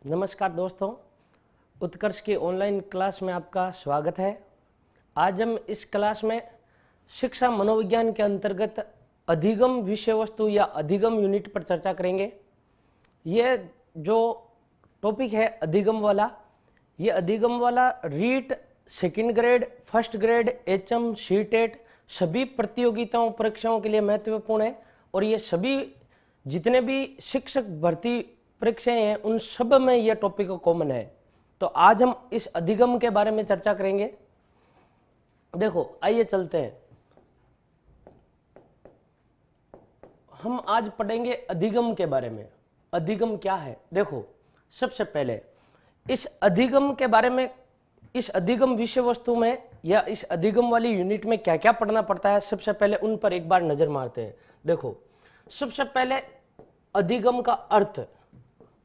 नमस्कार दोस्तों, उत्कर्ष की ऑनलाइन क्लास में आपका स्वागत है। आज हम इस क्लास में शिक्षा मनोविज्ञान के अंतर्गत अधिगम विषय वस्तु या अधिगम यूनिट पर चर्चा करेंगे। ये जो टॉपिक है अधिगम वाला, ये अधिगम वाला REET, second grade, first grade, HM, CTET सभी प्रतियोगिताओं परीक्षाओं के लिए महत्वपूर्ण है और ये सभी जितने भी शिक्षक भर्ती परीक्षाएं हैं उन सब में यह टॉपिक कॉमन है। तो आज हम इस अधिगम के बारे में चर्चा करेंगे। देखो, आइए चलते हैं। हम आज पढ़ेंगे अधिगम के बारे में। अधिगम क्या है? देखो, सबसे पहले इस अधिगम के बारे में, इस अधिगम विषय वस्तु में या इस अधिगम वाली यूनिट में क्या क्या पढ़ना पड़ता है, सबसे पहले उन पर एक बार नजर मारते हैं। देखो, सबसे पहले अधिगम का अर्थ,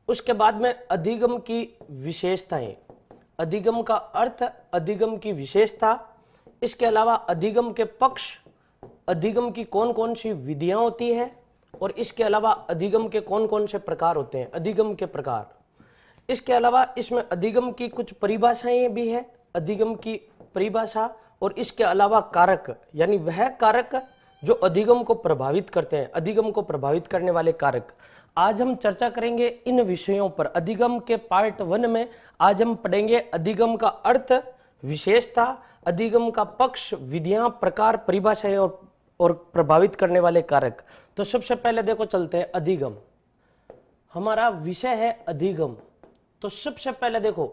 उसके बाद में अधिगम की विशेषताएं, अधिगम का अर्थ, अधिगम की विशेषता, इसके अलावा अधिगम के पक्ष, अधिगम की कौन कौन सी विधियां होती हैं और इसके अलावा अधिगम के कौन कौन से प्रकार होते हैं, अधिगम के प्रकार। इसके अलावा इसमें अधिगम की कुछ परिभाषाएं भी है, अधिगम की परिभाषा, और इसके अलावा कारक, यानी वह कारक जो अधिगम को प्रभावित करते हैं, अधिगम को प्रभावित करने वाले कारक। आज हम चर्चा करेंगे इन विषयों पर। अधिगम के पार्ट 1 में आज हम पढ़ेंगे अधिगम का अर्थ, विशेषता, अधिगम का पक्ष, विधियां, प्रकार, परिभाषाएं और प्रभावित करने वाले कारक। तो सबसे पहले देखो, चलते हैं अधिगम। हमारा विषय है अधिगम। तो सबसे पहले देखो,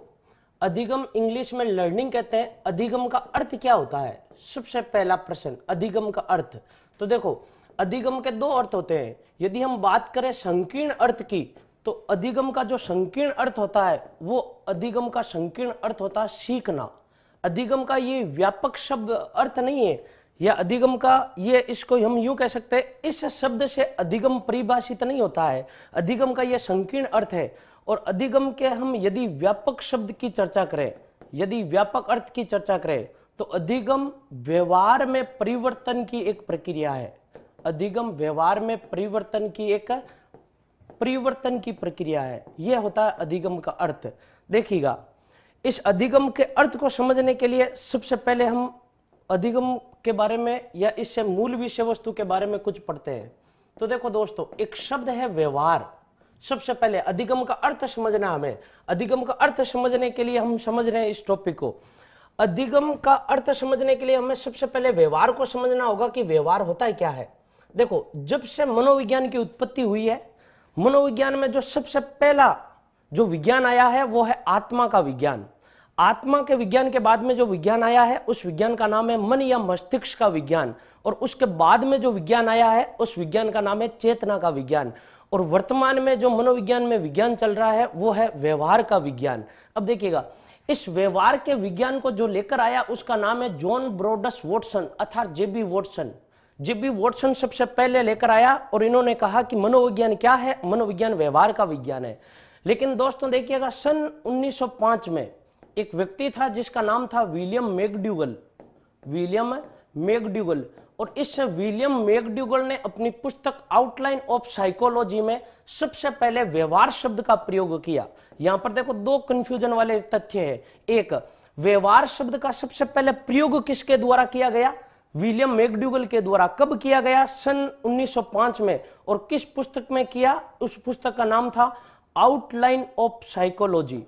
अधिगम इंग्लिश में लर्निंग कहते हैं। अधिगम का अर्थ क्या होता है? सबसे पहला प्रश्न, अधिगम का अर्थ। तो देखो, अधिगम के दो अर्थ होते हैं। यदि हम बात करें संकीर्ण अर्थ की, तो अधिगम का जो संकीर्ण अर्थ होता है वो अधिगम का संकीर्ण अर्थ होता है सीखना। अधिगम का ये व्यापक शब्द अर्थ नहीं है, या अधिगम का ये, इसको हम यूं कह सकते हैं, इस शब्द से अधिगम परिभाषित नहीं होता है। अधिगम का ये संकीर्ण अर्थ है। और अधिगम के हम यदि व्यापक शब्द की चर्चा करें, यदि व्यापक अर्थ की चर्चा करें, तो अधिगम व्यवहार में परिवर्तन की एक प्रक्रिया है। अधिगम व्यवहार में परिवर्तन की प्रक्रिया है। यह होता है अधिगम का अर्थ। देखिएगा, इस अधिगम के अर्थ को समझने के लिए सबसे पहले हम अधिगम के बारे में या इससे मूल विषय वस्तु के बारे में कुछ पढ़ते हैं। तो देखो दोस्तों, एक शब्द है व्यवहार। सबसे पहले अधिगम का अर्थ समझना हमें। अधिगम का अर्थ समझने के लिए हम समझ रहे हैं इस टॉपिक को। अधिगम का अर्थ समझने के लिए हमें सबसे पहले व्यवहार को समझना होगा कि व्यवहार होता है क्या है। देखो, जब से मनोविज्ञान की उत्पत्ति हुई है, मनोविज्ञान में जो सबसे पहला जो विज्ञान आया है वो है आत्मा का विज्ञान। आत्मा के विज्ञान के बाद में जो विज्ञान आया है उस विज्ञान का नाम है मन या मस्तिष्क का विज्ञान। और उसके बाद में जो विज्ञान आया है उस विज्ञान का नाम है चेतना का विज्ञान। और वर्तमान में जो मनोविज्ञान में विज्ञान चल रहा है वो है व्यवहार का विज्ञान। अब देखिएगा, इस व्यवहार के विज्ञान को जो लेकर आया उसका नाम है जॉन ब्रोडस वॉटसन अर्थात जेबी वॉटसन। जेबी वॉटसन सबसे पहले लेकर आया और इन्होंने कहा कि मनोविज्ञान क्या है? मनोविज्ञान व्यवहार का विज्ञान है। लेकिन दोस्तों देखिएगा, सन 1905 में एक व्यक्ति था जिसका नाम था विलियम मैकडूगल। William McDougall. और इस विलियम मैकडूगल ने अपनी पुस्तक आउटलाइन ऑफ साइकोलॉजी में सबसे पहले व्यवहार शब्द का प्रयोग किया। यहां पर देखो, दो कंफ्यूजन वाले तथ्य है। एक, व्यवहार शब्द का सबसे पहले प्रयोग किसके द्वारा किया गया? विलियम मैकडूगल के द्वारा। कब किया गया? सन 1905 में। और किस पुस्तक में किया? उस पुस्तक का नाम था outline of psychology.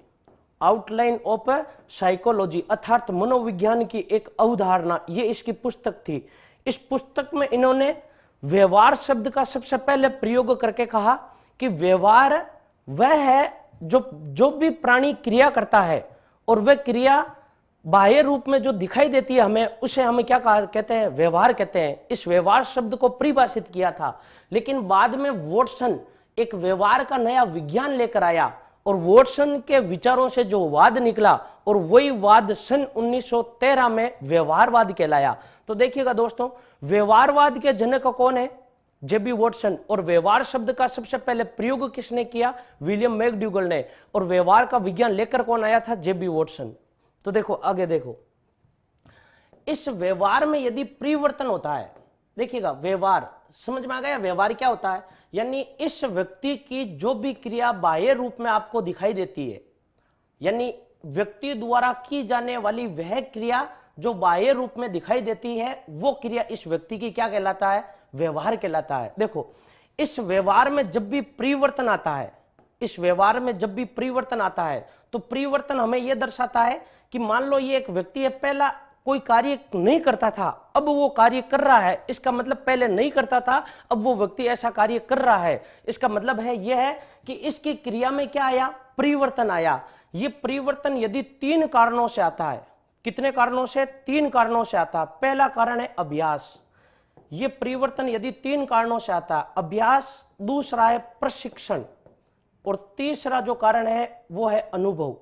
Outline of psychology अर्थात मनोविज्ञान की एक अवधारणा, ये इसकी पुस्तक थी। इस पुस्तक में इन्होंने व्यवहार शब्द का सबसे पहले प्रयोग करके कहा कि व्यवहार वह है जो भी प्राणी क्रिया करता है और वह क्रिया बाह्य रूप में जो दिखाई देती है हमें, उसे हमें क्या कहते हैं? व्यवहार कहते हैं। इस व्यवहार शब्द को परिभाषित किया था। लेकिन बाद में वॉटसन एक व्यवहार का नया विज्ञान लेकर आया और वॉटसन के विचारों से जो वाद निकला, और वही वाद सन 1913 में व्यवहारवाद कहलाया। तो देखिएगा दोस्तों, व्यवहारवाद के जनक कौन है? जेबी वॉटसन। और व्यवहार शब्द का सबसे पहले प्रयोग किसने किया? विलियम मैकडूगल ने। और व्यवहार का विज्ञान लेकर कौन आया था? जेबी वॉटसन। तो देखो, आगे देखो, इस व्यवहार में यदि परिवर्तन होता है, देखिएगा, व्यवहार समझ में आ गया व्यवहार क्या होता है? यानी इस व्यक्ति की जो भी क्रिया बाह्य रूप में आपको दिखाई देती है, यानी व्यक्ति द्वारा की जाने वाली वह क्रिया जो बाह्य रूप में दिखाई देती है, वो क्रिया इस व्यक्ति की क्या कहलाता है? व्यवहार कहलाता है। देखो, इस व्यवहार में जब भी परिवर्तन आता है, इस व्यवहार में जब भी परिवर्तन आता है, तो परिवर्तन हमें यह दर्शाता है कि मान लो ये एक व्यक्ति है, पहला कोई कार्य नहीं करता था, अब वो कार्य कर रहा है। इसका मतलब पहले नहीं करता था, अब वो व्यक्ति ऐसा कार्य कर रहा है। इसका मतलब है यह है कि इसकी क्रिया में क्या आया? परिवर्तन आया। ये परिवर्तन यदि 3 कारणों से आता है, कितने कारणों से? 3 कारणों से आता है। पहला कारण है अभ्यास। ये परिवर्तन यदि 3 कारणों से आता है, अभ्यास, दूसरा है प्रशिक्षण, और तीसरा जो कारण है वो है अनुभव।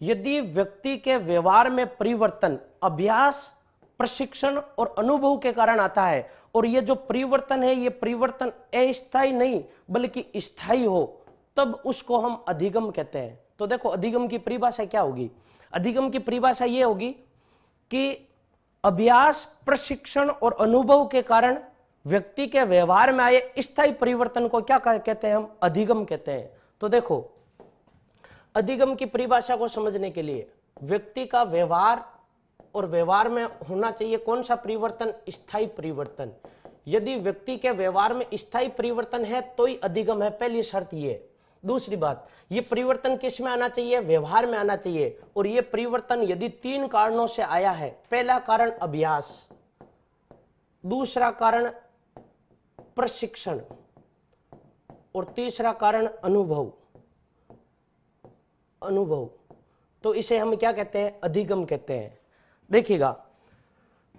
यदि व्यक्ति के व्यवहार में परिवर्तन अभ्यास, प्रशिक्षण और अनुभव के कारण आता है, और ये जो परिवर्तन है, ये परिवर्तन अस्थायी नहीं बल्कि स्थायी हो, तब उसको हम अधिगम कहते हैं। तो देखो, अधिगम की परिभाषा क्या होगी? अधिगम की परिभाषा ये होगी कि अभ्यास, प्रशिक्षण और अनुभव के कारण व्यक्ति के व्यवहार में आए स्थायी परिवर्तन को क्या कहते हैं? हम अधिगम कहते हैं। तो देखो, अधिगम की परिभाषा को समझने के लिए व्यक्ति का व्यवहार और व्यवहार में होना चाहिए कौन सा परिवर्तन? स्थायी परिवर्तन। यदि व्यक्ति के व्यवहार में स्थायी परिवर्तन है तो ही अधिगम है, पहली शर्त ये। दूसरी बात, ये परिवर्तन किस में आना चाहिए? व्यवहार में आना चाहिए। और ये परिवर्तन यदि 3 कारणों से आया है, पहला कारण अभ्यास, दूसरा कारण प्रशिक्षण और तीसरा कारण अनुभव, तो इसे हम क्या कहते हैं? अधिगम कहते हैं। देखिएगा,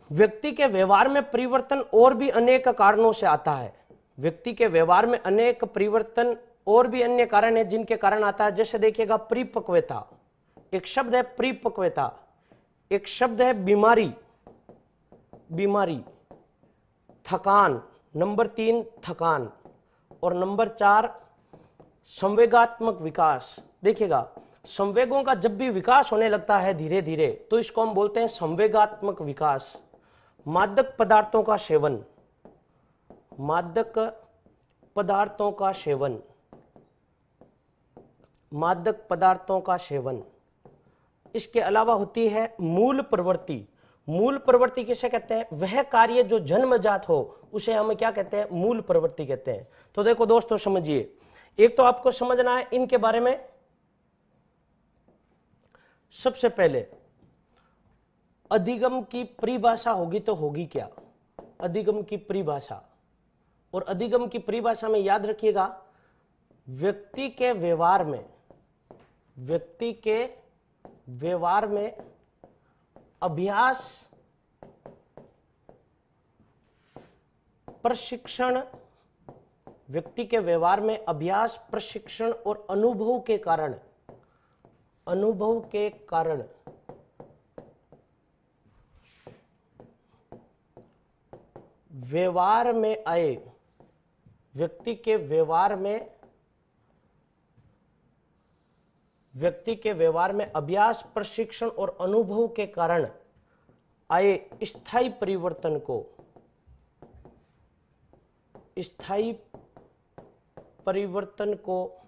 व्यक्ति के व्यवहार में परिवर्तन और भी अनेक कारणों से आता है। व्यक्ति के व्यवहार में अनेक परिवर्तन और भी अन्य कारण है जिनके कारण आता है। जैसे देखिएगा, परिपक्वता, एक शब्द है परिपक्वता, एक शब्द है बीमारी, थकान, नंबर 3 थकान, और नंबर 4 संवेगात्मक विकास। देखिएगा, संवेगों का जब भी विकास होने लगता है धीरे धीरे, तो इसको हम बोलते हैं संवेगात्मक विकास। मादक पदार्थों का सेवन, इसके अलावा होती है मूल प्रवृत्ति किसे कहते हैं? वह कार्य जो जन्मजात हो उसे हम क्या कहते हैं? मूल प्रवृत्ति कहते हैं। तो देखो दोस्तों, समझिए, एक तो आपको समझना है इनके बारे में। सबसे पहले अधिगम की परिभाषा होगी तो होगी क्या? अधिगम की परिभाषा, और अधिगम की परिभाषा में याद रखिएगा, व्यक्ति के व्यवहार में अभ्यास, प्रशिक्षण, व्यक्ति के व्यवहार में अभ्यास, प्रशिक्षण और अनुभव के कारण व्यवहार में आए, व्यक्ति के व्यवहार में अभ्यास, प्रशिक्षण और अनुभव के कारण आए स्थायी परिवर्तन को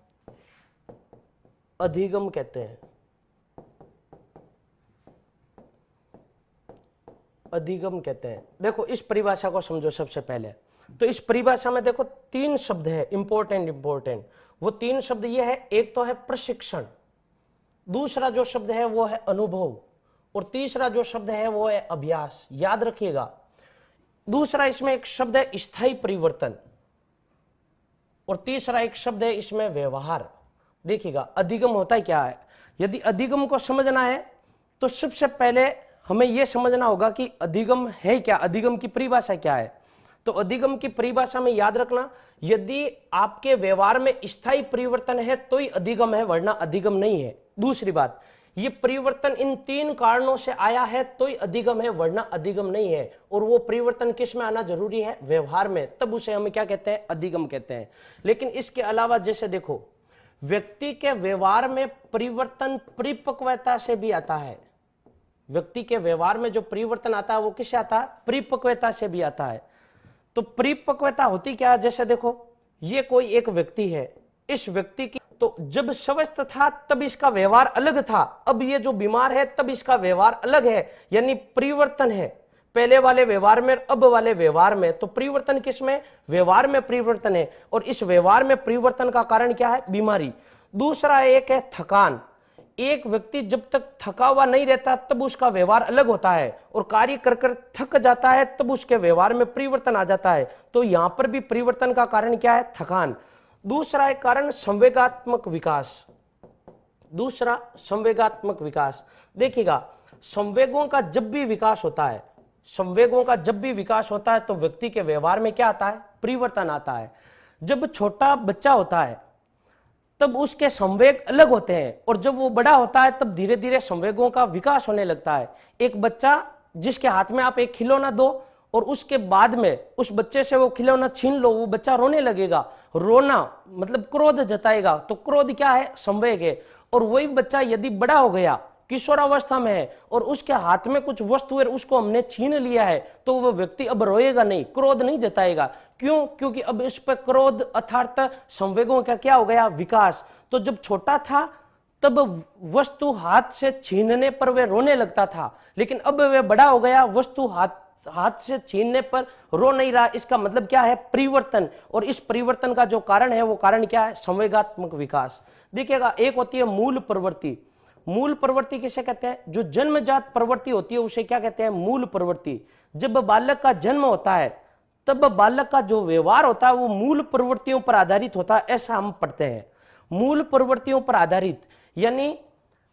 अधिगम कहते हैं। देखो, इस परिभाषा को समझो सबसे पहले। तो इस परिभाषा में देखो 3 शब्द है इंपॉर्टेंट। वो 3 शब्द ये है, एक तो है प्रशिक्षण, दूसरा जो शब्द है वो है अनुभव, और तीसरा जो शब्द है वो है अभ्यास। याद रखिएगा, दूसरा इसमें एक शब्द है स्थायी परिवर्तन, और तीसरा एक शब्द है इसमें व्यवहार। देखिएगा, अधिगम होता है क्या है? यदि अधिगम को समझना है तो सबसे पहले हमें यह समझना होगा कि अधिगम है क्या, अधिगम की परिभाषा क्या है। तो अधिगम की परिभाषा में याद रखना, यदि आपके व्यवहार में स्थायी परिवर्तन है तो ही अधिगम है, वरना अधिगम नहीं है। दूसरी बात, ये परिवर्तन इन 3 कारणों से आया है तो ही अधिगम है, वरना अधिगम नहीं है। और वो परिवर्तन किस में आना जरूरी है? व्यवहार में, तब उसे हम क्या कहते हैं? अधिगम कहते हैं। लेकिन इसके अलावा जैसे देखो, व्यक्ति के व्यवहार में परिवर्तन परिपक्वता से भी आता है। व्यक्ति के व्यवहार में जो परिवर्तन आता है वो किससे आता है? परिपक्वता से भी आता है। तो परिपक्वता होती क्या, जैसे देखो ये कोई एक व्यक्ति है, इस व्यक्ति की तो जब स्वस्थ था तब इसका व्यवहार अलग था, अब ये जो बीमार है तब इसका व्यवहार अलग है, यानी परिवर्तन है पहले वाले व्यवहार में अब वाले व्यवहार में। तो परिवर्तन किसमें, व्यवहार में परिवर्तन है, और इस व्यवहार में परिवर्तन का कारण क्या है, बीमारी। दूसरा एक है थकान, एक व्यक्ति जब तक थका हुआ नहीं रहता तब उसका व्यवहार अलग होता है, और कार्य कर कर थक जाता है तब उसके व्यवहार में परिवर्तन आ जाता है। तो यहां पर भी परिवर्तन का कारण क्या है, थकान। दूसरा एक कारण संवेगात्मक विकास, दूसरा संवेगात्मक विकास। देखिएगा संवेगों का जब भी विकास होता है, संवेगों का जब भी विकास होता है तो व्यक्ति के व्यवहार में क्या आता है, परिवर्तन आता है। जब छोटा बच्चा होता है तब उसके संवेग अलग होते हैं, और जब वो बड़ा होता है तब धीरे धीरे संवेगों का विकास होने लगता है। एक बच्चा जिसके हाथ में आप एक खिलौना दो और उसके बाद में उस बच्चे से वो खिलौना छीन लो, वो बच्चा रोने लगेगा, रोना मतलब क्रोध जताएगा, तो क्रोध क्या है, संवेग है। और वही बच्चा यदि बड़ा हो गया, किशोरावस्था में है, और उसके हाथ में कुछ वस्तु है उसको हमने छीन लिया है, तो वह व्यक्ति अब रोएगा नहीं, क्रोध नहीं जताएगा। क्यों, क्योंकि अब इस पर क्रोध अर्थात संवेगों का क्या हो गया, विकास। तो जब छोटा था तब वस्तु हाथ से छीनने पर वह रोने लगता था, लेकिन अब वह बड़ा हो गया, वस्तु हाथ से छीनने पर रो नहीं रहा। इसका मतलब क्या है, परिवर्तन। और इस परिवर्तन का जो कारण है वो कारण क्या है, संवेगात्मक विकास। देखिएगा एक होती है मूल प्रवृत्ति। मूल प्रवृत्ति किसे कहते हैं, जो जन्मजात प्रवृत्ति होती है उसे क्या कहते हैं, मूल प्रवृत्ति। जब बालक का जन्म होता है तब बालक का जो व्यवहार होता है वो मूल प्रवृत्तियों पर आधारित होता है, ऐसा हम पढ़ते हैं। मूल प्रवृत्तियों पर आधारित यानी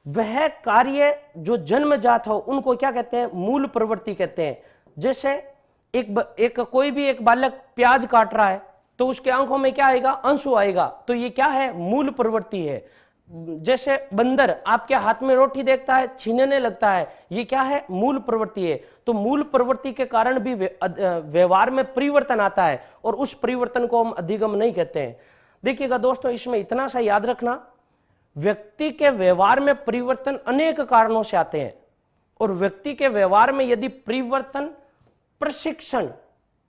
वह कार्य जो जन्मजात हो उनको क्या कहते हैं, मूल प्रवृत्ति कहते हैं। जैसे कोई भी एक बालक प्याज काट रहा है तो उसके आंखों में क्या आएगा, आंसू आएगा, तो ये क्या है, मूल प्रवृत्ति है। जैसे बंदर आपके हाथ में रोटी देखता है, छीनने लगता है, ये क्या है, मूल प्रवृत्ति है। तो मूल प्रवृत्ति के कारण भी व्यवहार में परिवर्तन आता है, और उस परिवर्तन को हम अधिगम नहीं कहते हैं। देखिएगा दोस्तों, इसमें इतना सा याद रखना, व्यक्ति के व्यवहार में परिवर्तन अनेक कारणों से आते हैं, और व्यक्ति के व्यवहार में यदि परिवर्तन प्रशिक्षण,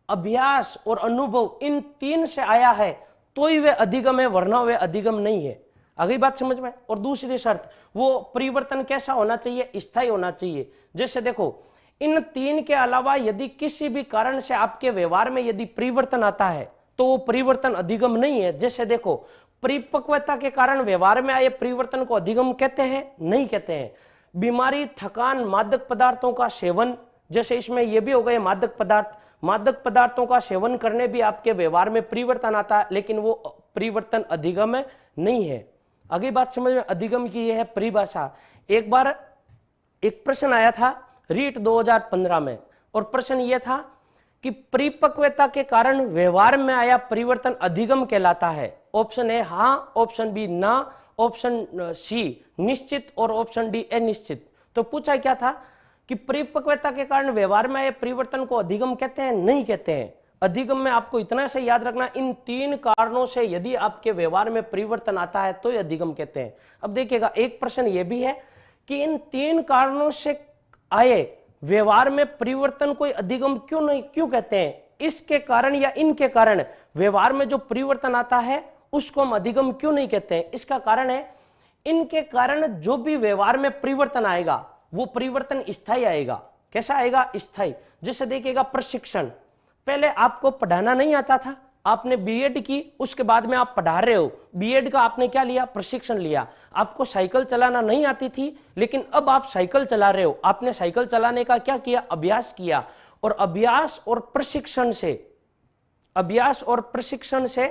अभ्यास और अनुभव इन तीन से आया है तो ही वह अधिगम है, वरना वह अधिगम नहीं है। अगली बात समझ में। और दूसरी शर्त, वो परिवर्तन कैसा होना चाहिए, स्थायी होना चाहिए। जैसे देखो इन तीन के अलावा यदि किसी भी कारण से आपके व्यवहार में यदि परिवर्तन आता है तो वो परिवर्तन अधिगम नहीं है। जैसे देखो परिपक्वता के कारण व्यवहार में आए परिवर्तन को अधिगम कहते हैं, नहीं कहते हैं। बीमारी, थकान, मादक पदार्थों का सेवन, जैसे इसमें यह भी हो गए मादक पदार्थ, मादक पदार्थों का सेवन करने भी आपके व्यवहार में परिवर्तन आता है, लेकिन वो परिवर्तन अधिगम नहीं है। अगली बात समझ में, अधिगम की यह है परिभाषा। एक बार एक प्रश्न आया था रीट 2015 में, और प्रश्न यह था कि परिपक्वता के कारण व्यवहार में आया परिवर्तन अधिगम कहलाता है। ऑप्शन ए हाँ, ऑप्शन बी ना, ऑप्शन सी निश्चित, और ऑप्शन डी अनिश्चित। तो पूछा क्या था कि परिपक्वता के कारण व्यवहार में आए परिवर्तन को अधिगम कहते हैं, नहीं कहते हैं। अधिगम में आपको इतना से याद रखना, इन तीन कारणों से यदि आपके व्यवहार में परिवर्तन आता है तो ये अधिगम कहते हैं। अब देखिएगा एक प्रश्न ये भी है कि इन तीन कारणों से आए व्यवहार में परिवर्तन कोई अधिगम क्यों कहते हैं, इसके कारण या इनके कारण व्यवहार में जो परिवर्तन आता है उसको हम अधिगम क्यों नहीं कहते हैं। इसका कारण है, इनके कारण जो भी व्यवहार में परिवर्तन आएगा वो परिवर्तन स्थायी आएगा। कैसा आएगा, स्थायी। जैसे देखिएगा प्रशिक्षण, पहले आपको पढ़ाना नहीं आता था, आपने बीएड की, उसके बाद में आप पढ़ा रहे हो, बीएड का आपने क्या लिया, प्रशिक्षण लिया। आपको साइकिल चलाना नहीं आती थी, लेकिन अब आप साइकिल चला रहे हो, आपने साइकिल चलाने का क्या किया, अभ्यास किया। और अभ्यास और प्रशिक्षण से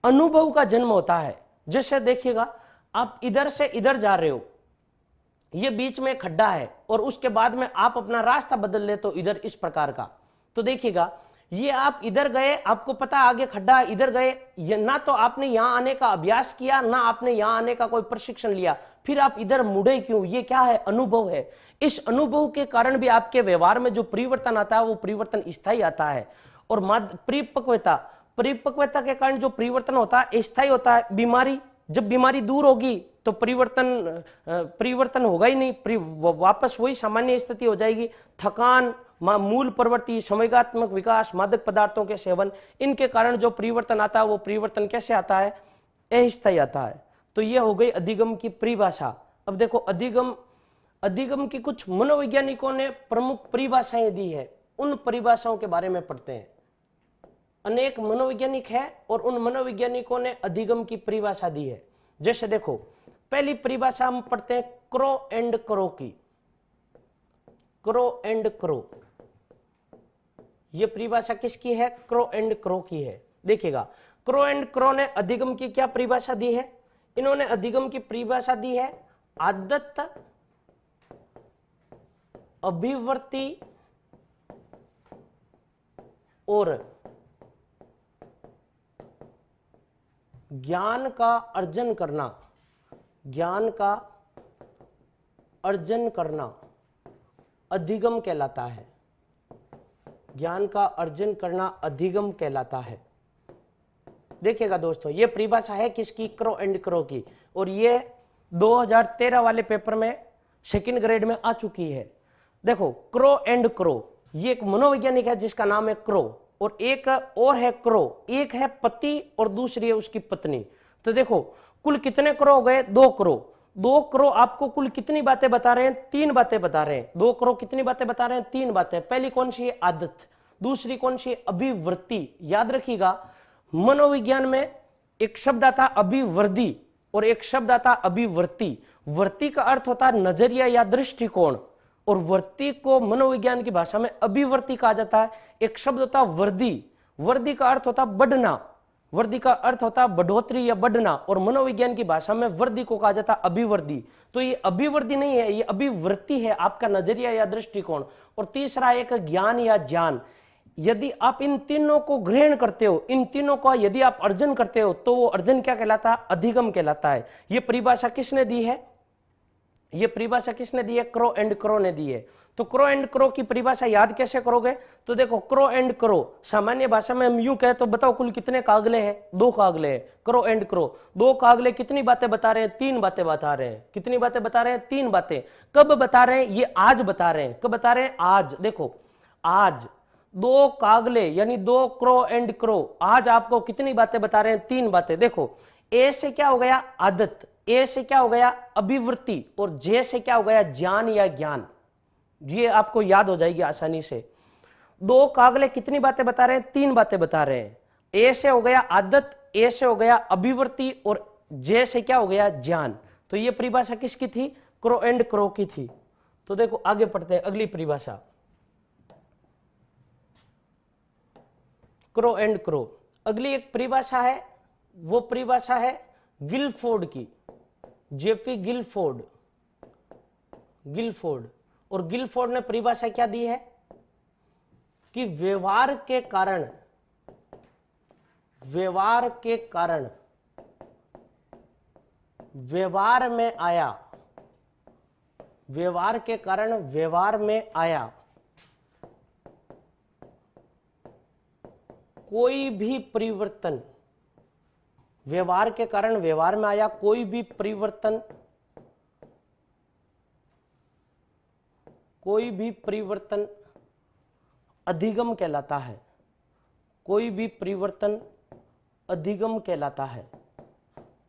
अनुभव का जन्म होता है। जैसे देखिएगा आप इधर से इधर जा रहे हो, ये बीच में खड्डा है, और उसके बाद में आप अपना रास्ता बदल ले तो इधर इस प्रकार का। तो देखिएगा ये आप इधर गए, आपको पता आगे खड्डा है, इधर गए, ये ना तो आपने यहां आने का अभ्यास किया, ना आपने यहां आने का कोई प्रशिक्षण लिया, फिर आप इधर मुड़े क्यों, ये क्या है, अनुभव है। इस अनुभव के कारण भी आपके व्यवहार में जो परिवर्तन आता है वो परिवर्तन स्थायी आता है। और परिपक्वता के कारण जो परिवर्तन होता है स्थायी होता है। बीमारी, जब बीमारी दूर होगी तो परिवर्तन होगा ही नहीं, वापस वही सामान्य स्थिति हो जाएगी। थकान, मूल प्रवृत्ति, संवेगात्मक विकास, मादक पदार्थों के सेवन, इनके कारण जो परिवर्तन आता है वो परिवर्तन कैसे आता है? अस्थायी आता है। तो ये हो गई अधिगम की परिभाषा। अब देखो अधिगम की कुछ मनोवैज्ञानिकों ने प्रमुख परिभाषाएं दी है, उन परिभाषाओं के बारे में पढ़ते हैं। अनेक मनोवैज्ञानिक है और उन मनोवैज्ञानिकों ने अधिगम की परिभाषा दी है। जैसे देखो पहली परिभाषा हम पढ़ते हैं क्रो एंड क्रो की। क्रो एंड क्रो, ये परिभाषा किसकी है? क्रो एंड क्रो की है। देखिएगा क्रो एंड क्रो ने अधिगम की क्या परिभाषा दी है? इन्होंने अधिगम की परिभाषा दी है आदत, अभिवृत्ति और ज्ञान का अर्जन करना। ज्ञान का अर्जन करना अधिगम कहलाता है। ज्ञान का अर्जन करना अधिगम कहलाता है। देखिएगा दोस्तों ये परिभाषा है किसकी? क्रो एंड क्रो की, और ये 2013 वाले पेपर में सेकंड ग्रेड में आ चुकी है। देखो क्रो एंड क्रो, ये एक मनोवैज्ञानिक है जिसका नाम है क्रो, और एक और है क्रो, एक है पति और दूसरी है उसकी पत्नी। तो देखो कुल कितने क्रो हो गए? 2 क्रो। 2 क्रो आपको कुल कितनी बातें बता रहे हैं? 3 बातें बता रहे हैं। 2 क्रो कितनी बातें बता रहे हैं? 3 बातें। पहली कौन सी है? आदत। दूसरी कौन सी? अभिवृत्ति। याद रखिएगा मनोविज्ञान में एक शब्द आता अभिवृद्धि और एक शब्द आता अभिवृत्ति। वृत्ति का अर्थ होता है नजरिया या दृष्टिकोण, और वृत्ति को मनोविज्ञान की भाषा में अभिवृत्ति कहा जाता है। एक शब्द होता है वृद्धि। वृद्धि का अर्थ होता बढ़ना, वृद्धि का अर्थ होता बढ़ोतरी या बढ़ना, और मनोविज्ञान की भाषा में वृद्धि को कहा जाता अभिवृद्धि। तो ये अभिवृद्धि नहीं है, ये अभिवृत्ति है, आपका नजरिया या दृष्टिकोण। और तीसरा एक ज्ञान या ज्ञान। यदि आप इन तीनों को ग्रहण करते हो, इन तीनों का यदि आप अर्जन करते हो, तो वो अर्जन क्या कहलाता है? अधिगम कहलाता है। ये परिभाषा किसने दी है? ये परिभाषा किसने दी है? क्रो एंड क्रो ने दी है। तो क्रो एंड क्रो की परिभाषा याद कैसे करोगे? तो देखो क्रो एंड क्रो सामान्य भाषा में हम यूं कहें तो बताओ कुल कितने कागले हैं? 2 कागले हैं। क्रो एंड क्रो, 2 कागले कितनी बातें बता रहे हैं? 3 बातें बता रहे हैं। कितनी बातें बता रहे हैं? 3 बातें। कब बता रहे हैं? ये आज बता रहे हैं। कब बता रहे हैं? आज। देखो आज 2 कागले यानी 2 क्रो एंड क्रो आज आपको कितनी बातें बता रहे हैं? 3 बातें। देखो ए से क्या हो गया? आदत। ए से क्या हो गया? अभिवृत्ति। और जे से क्या हो गया? ज्ञान या ज्ञान। ये आपको याद हो जाएगी आसानी से। 2 कागले कितनी बातें बता रहे हैं? 3 बातें बता रहे हैं। ए से हो गया आदत, ए से हो गया अभिवृत्ति, और जे से क्या हो गया? ज्ञान। तो ये परिभाषा किसकी थी? क्रो एंड क्रो की थी। तो देखो आगे पढ़ते हैं अगली परिभाषा। क्रो एंड क्रो, अगली एक परिभाषा है, वो परिभाषा है गिलफोर्ड की। JP Guilford. गिलफोर्ड, और गिलफोर्ड ने परिभाषा क्या दी है? कि व्यवहार के कारण, व्यवहार के कारण व्यवहार में आया, व्यवहार के कारण व्यवहार में आया कोई भी परिवर्तन, व्यवहार के कारण व्यवहार में आया कोई भी परिवर्तन, कोई भी परिवर्तन अधिगम कहलाता है। कोई भी परिवर्तन अधिगम कहलाता है।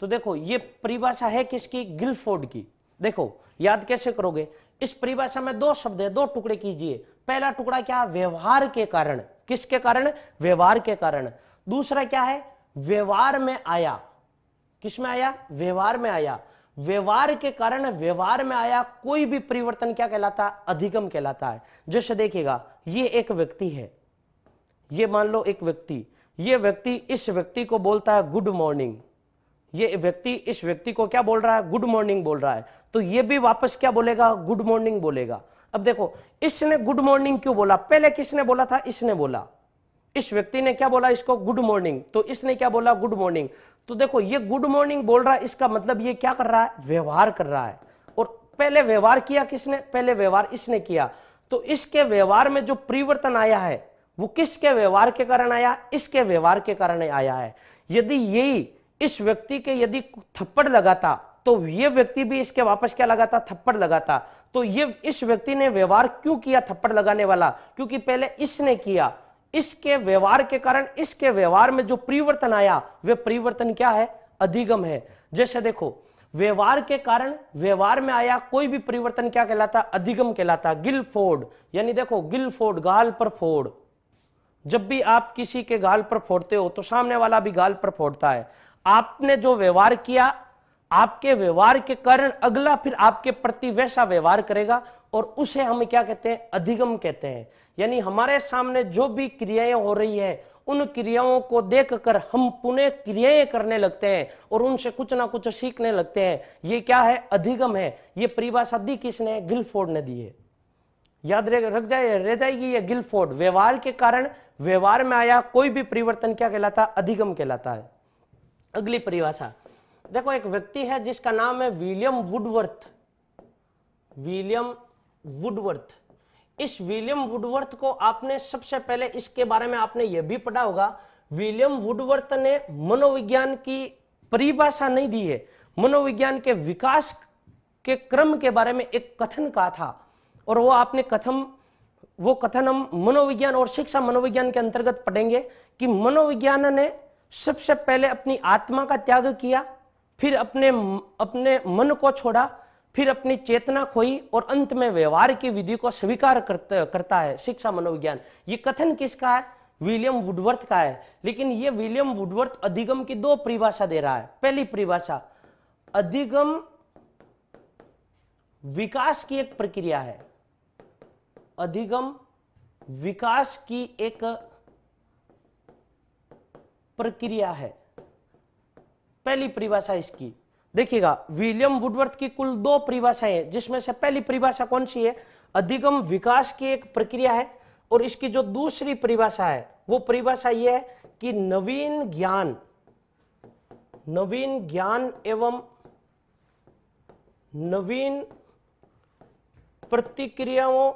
तो देखो ये परिभाषा है किसकी? गिलफोर्ड की। देखो याद कैसे करोगे? इस परिभाषा में 2 शब्द है, 2 टुकड़े कीजिए। पहला टुकड़ा क्या? व्यवहार के कारण। किसके कारण? व्यवहार के कारण। दूसरा क्या है? व्यवहार में आया। किसमें आया? व्यवहार में आया। व्यवहार के कारण व्यवहार में आया कोई भी परिवर्तन क्या कहलाता है? अधिगम कहलाता है। जैसे देखिएगा ये एक व्यक्ति है, ये मान लो एक व्यक्ति, ये व्यक्ति इस व्यक्ति को बोलता है गुड मॉर्निंग। ये व्यक्ति इस व्यक्ति को क्या बोल रहा है? गुड मॉर्निंग बोल रहा है। तो ये भी वापस क्या बोलेगा? गुड मॉर्निंग बोलेगा। अब देखो इसने गुड मॉर्निंग क्यों बोला? पहले किसने बोला था? इसने बोला। इस व्यक्ति ने क्या बोला? इसको गुड मॉर्निंग। तो इसने क्या बोला? Good morning. तो देखो ये गुड मॉर्निंग बोल रहा है, इसका मतलब ये क्या कर रहा है? व्यवहार कर रहा है। और पहले व्यवहार किया किसने? पहले व्यवहार इसने किया। तो इसके व्यवहार में जो परिवर्तन आया है वो किसके व्यवहार के कारण आया? इसके व्यवहार के कारण आया है। यदि यही इस व्यक्ति के यदि थप्पड़ लगाता तो ये व्यक्ति भी इसके वापस क्या लगाता, थप्पड़ लगाता। तो ये इस व्यक्ति ने व्यवहार क्यों किया थप्पड़ लगाने वाला, क्योंकि पहले इसने किया, इसके व्यवहार के कारण इसके व्यवहार में जो परिवर्तन आया वे परिवर्तन क्या है, अधिगम है। जैसे देखो, व्यवहार के कारण व्यवहार में आया कोई भी परिवर्तन क्या कहलाता, अधिगम कहलाता। गिलफोड़, यानी देखो गिलफोड़, गाल पर फोड़। जब भी आप किसी के गाल पर फोड़ते हो तो सामने वाला भी गाल पर फोड़ता है। आपने जो व्यवहार किया, आपके व्यवहार के कारण अगला फिर आपके प्रति वैसा व्यवहार करेगा, और उसे हम क्या कहते हैं, अधिगम कहते हैं। यानी हमारे सामने जो भी क्रियाएं हो रही है, उन क्रियाओं को देखकर हम पुनः क्रियाएं करने लगते हैं और उनसे कुछ ना कुछ सीखने लगते हैं। ये क्या है, अधिगम है। ये परिभाषा दी किसने, गिलफोर्ड ने दी है। याद रह जाएगी ये गिलफोर्ड। व्यवहार के कारण व्यवहार में आया कोई भी परिवर्तन क्या कहलाता, अधिगम कहलाता है। अगली परिभाषा देखो, एक व्यक्ति है जिसका नाम है विलियम वुडवर्थ। विलियम वुडवर्थ, इस विलियम वुडवर्थ को आपने सबसे पहले इसके बारे में आपने यह भी पढ़ा होगा, विलियम वुडवर्थ ने मनोविज्ञान की परिभाषा नहीं दी है, मनोविज्ञान के विकास के क्रम के बारे में एक कथन कहा था। और वो आपने वो कथन हम मनोविज्ञान और शिक्षा मनोविज्ञान के अंतर्गत पढ़ेंगे कि मनोविज्ञान ने सबसे पहले अपनी आत्मा का त्याग किया, फिर अपने मन को छोड़ा, फिर अपनी चेतना खोई, और अंत में व्यवहार की विधि को स्वीकार करता है शिक्षा मनोविज्ञान। ये कथन किसका है, विलियम वुडवर्थ का है। लेकिन ये विलियम वुडवर्थ अधिगम की दो परिभाषा दे रहा है। पहली परिभाषा, अधिगम विकास की एक प्रक्रिया है, अधिगम विकास की एक प्रक्रिया है। पहली परिभाषा इसकी देखिएगा, विलियम वुडवर्थ की कुल दो परिभाषाएं हैं, जिसमें से पहली परिभाषा कौन सी है, अधिगम विकास की एक प्रक्रिया है। और इसकी जो दूसरी परिभाषा है वो परिभाषा ये है कि नवीन ज्ञान एवं नवीन प्रतिक्रियाओं,